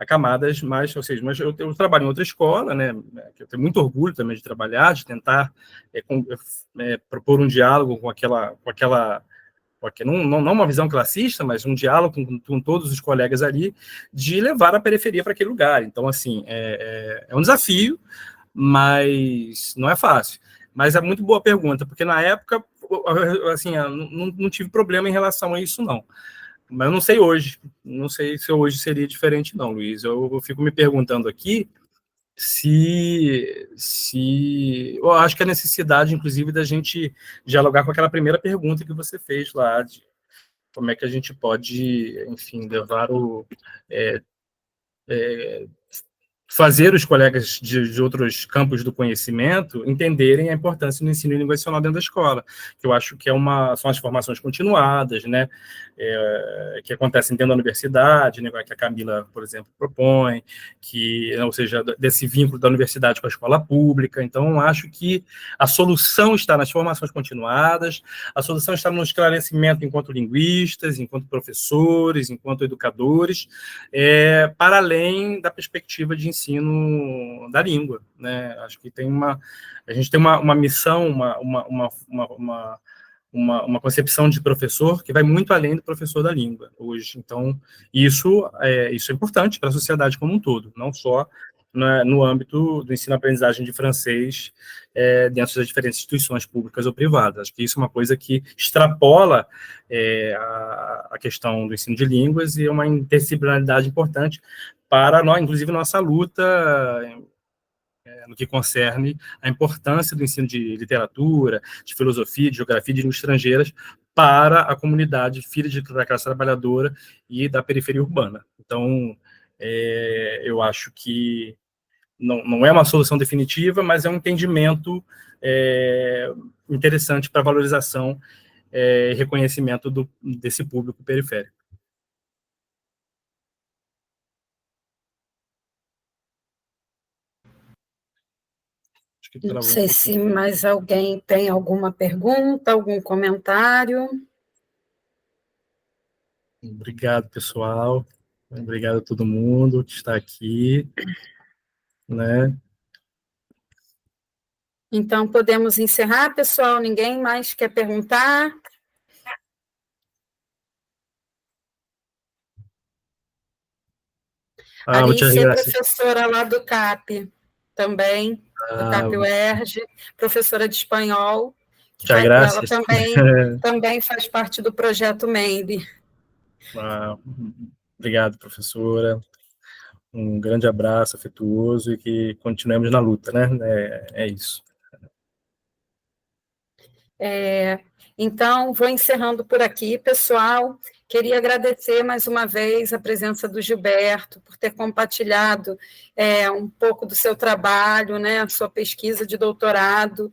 camadas mais, ou seja, mas eu trabalho em outra escola, né, que eu tenho muito orgulho também de trabalhar, de tentar propor um diálogo com aquela não uma visão classista, mas um diálogo com todos os colegas ali, de levar a periferia para aquele lugar. Então, assim, é um desafio, mas não é fácil. Mas é muito boa pergunta, porque na época, assim, não tive problema em relação a isso, não. Mas eu não sei hoje, não sei se hoje seria diferente, não, Luiz. Eu fico me perguntando aqui se eu acho que a necessidade, inclusive, da gente dialogar com aquela primeira pergunta que você fez lá, de como é que a gente pode, enfim, fazer os colegas de outros campos do conhecimento entenderem a importância do ensino linguacional dentro da escola, que eu acho que são as formações continuadas, né, que acontecem dentro da universidade, né, que a Camila, por exemplo, propõe, ou seja, desse vínculo da universidade com a escola pública. Então, eu acho que a solução está nas formações continuadas, a solução está no esclarecimento enquanto linguistas, enquanto professores, enquanto educadores, para além da perspectiva de ensino da língua, né? Acho que a gente tem uma missão, uma concepção de professor que vai muito além do professor da língua hoje. Então, isso é importante para a sociedade como um todo, não só no âmbito do ensino-aprendizagem de francês dentro das diferentes instituições públicas ou privadas. Acho que isso é uma coisa que extrapola a questão do ensino de línguas e é uma interdisciplinaridade importante para nós, inclusive, nossa luta no que concerne a importância do ensino de literatura, de filosofia, de geografia, de línguas estrangeiras para a comunidade filha da classe trabalhadora e da periferia urbana. Então, eu acho que não é uma solução definitiva, mas é um entendimento interessante para a valorização e reconhecimento desse público periférico. Não sei se mais alguém tem alguma pergunta, algum comentário. Obrigado, pessoal. Obrigado a todo mundo que está aqui, né? Então, podemos encerrar, pessoal? Ninguém mais quer perguntar? Alice é professora lá do CAP, também, do CAP UERJ, professora de espanhol. Ela também faz parte do projeto MEND. Obrigado, professora. Um grande abraço afetuoso e que continuemos na luta, né? É isso. Então, vou encerrando por aqui, pessoal. Queria agradecer mais uma vez a presença do Gilberto, por ter compartilhado um pouco do seu trabalho, né, a sua pesquisa de doutorado,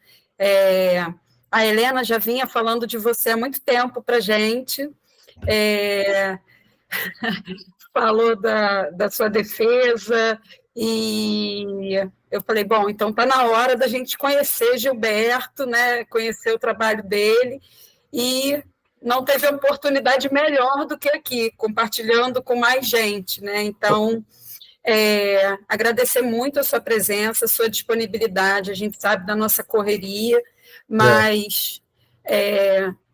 A Helena já vinha falando de você há muito tempo para a gente, falou da sua defesa, e eu falei, bom, então está na hora da gente conhecer Gilberto, né, conhecer o trabalho dele, e não teve oportunidade melhor do que aqui, compartilhando com mais gente, né? Então, agradecer muito a sua presença, a sua disponibilidade, a gente sabe da nossa correria, mas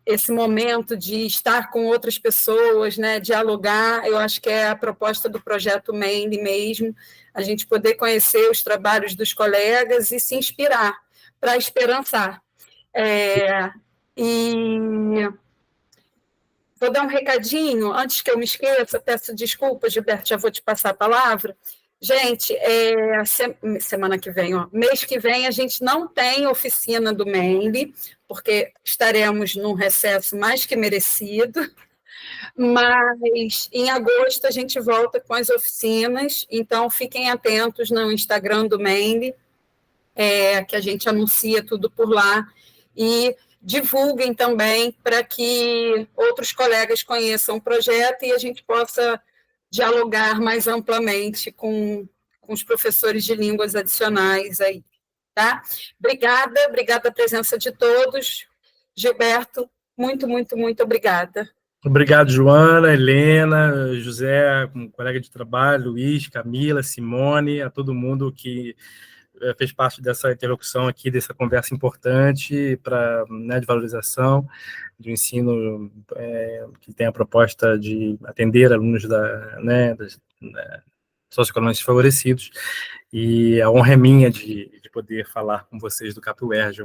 esse momento de estar com outras pessoas, né, dialogar, eu acho que é a proposta do projeto Mainly mesmo, a gente poder conhecer os trabalhos dos colegas e se inspirar para esperançar. E vou dar um recadinho, antes que eu me esqueça, peço desculpas, Gilberto, já vou te passar a palavra. Gente, semana que vem, mês que vem, a gente não tem oficina do Mainly, porque estaremos num recesso mais que merecido, mas em agosto a gente volta com as oficinas, então fiquem atentos no Instagram do Mainly, que a gente anuncia tudo por lá, e divulguem também para que outros colegas conheçam o projeto e a gente possa dialogar mais amplamente com os professores de línguas adicionais aí, tá? Obrigada a presença de todos. Gilberto, muito, muito, muito obrigada. Obrigado, Joana, Helena, José, um colega de trabalho, Luiz, Camila, Simone, a todo mundo que fez parte dessa interlocução aqui, dessa conversa importante de valorização do ensino, que tem a proposta de atender alunos das socioeconômicos desfavorecidos, e a honra é minha de poder falar com vocês do CapUERJ,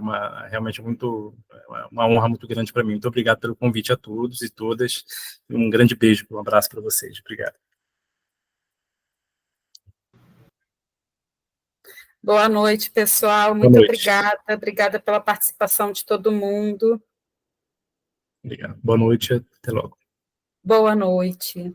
realmente uma honra muito grande para mim. Muito obrigado pelo convite a todos e todas, um grande beijo, um abraço para vocês. Obrigado. Boa noite, pessoal. Muito obrigada pela participação de todo mundo. Obrigado. Boa noite, até logo. Boa noite.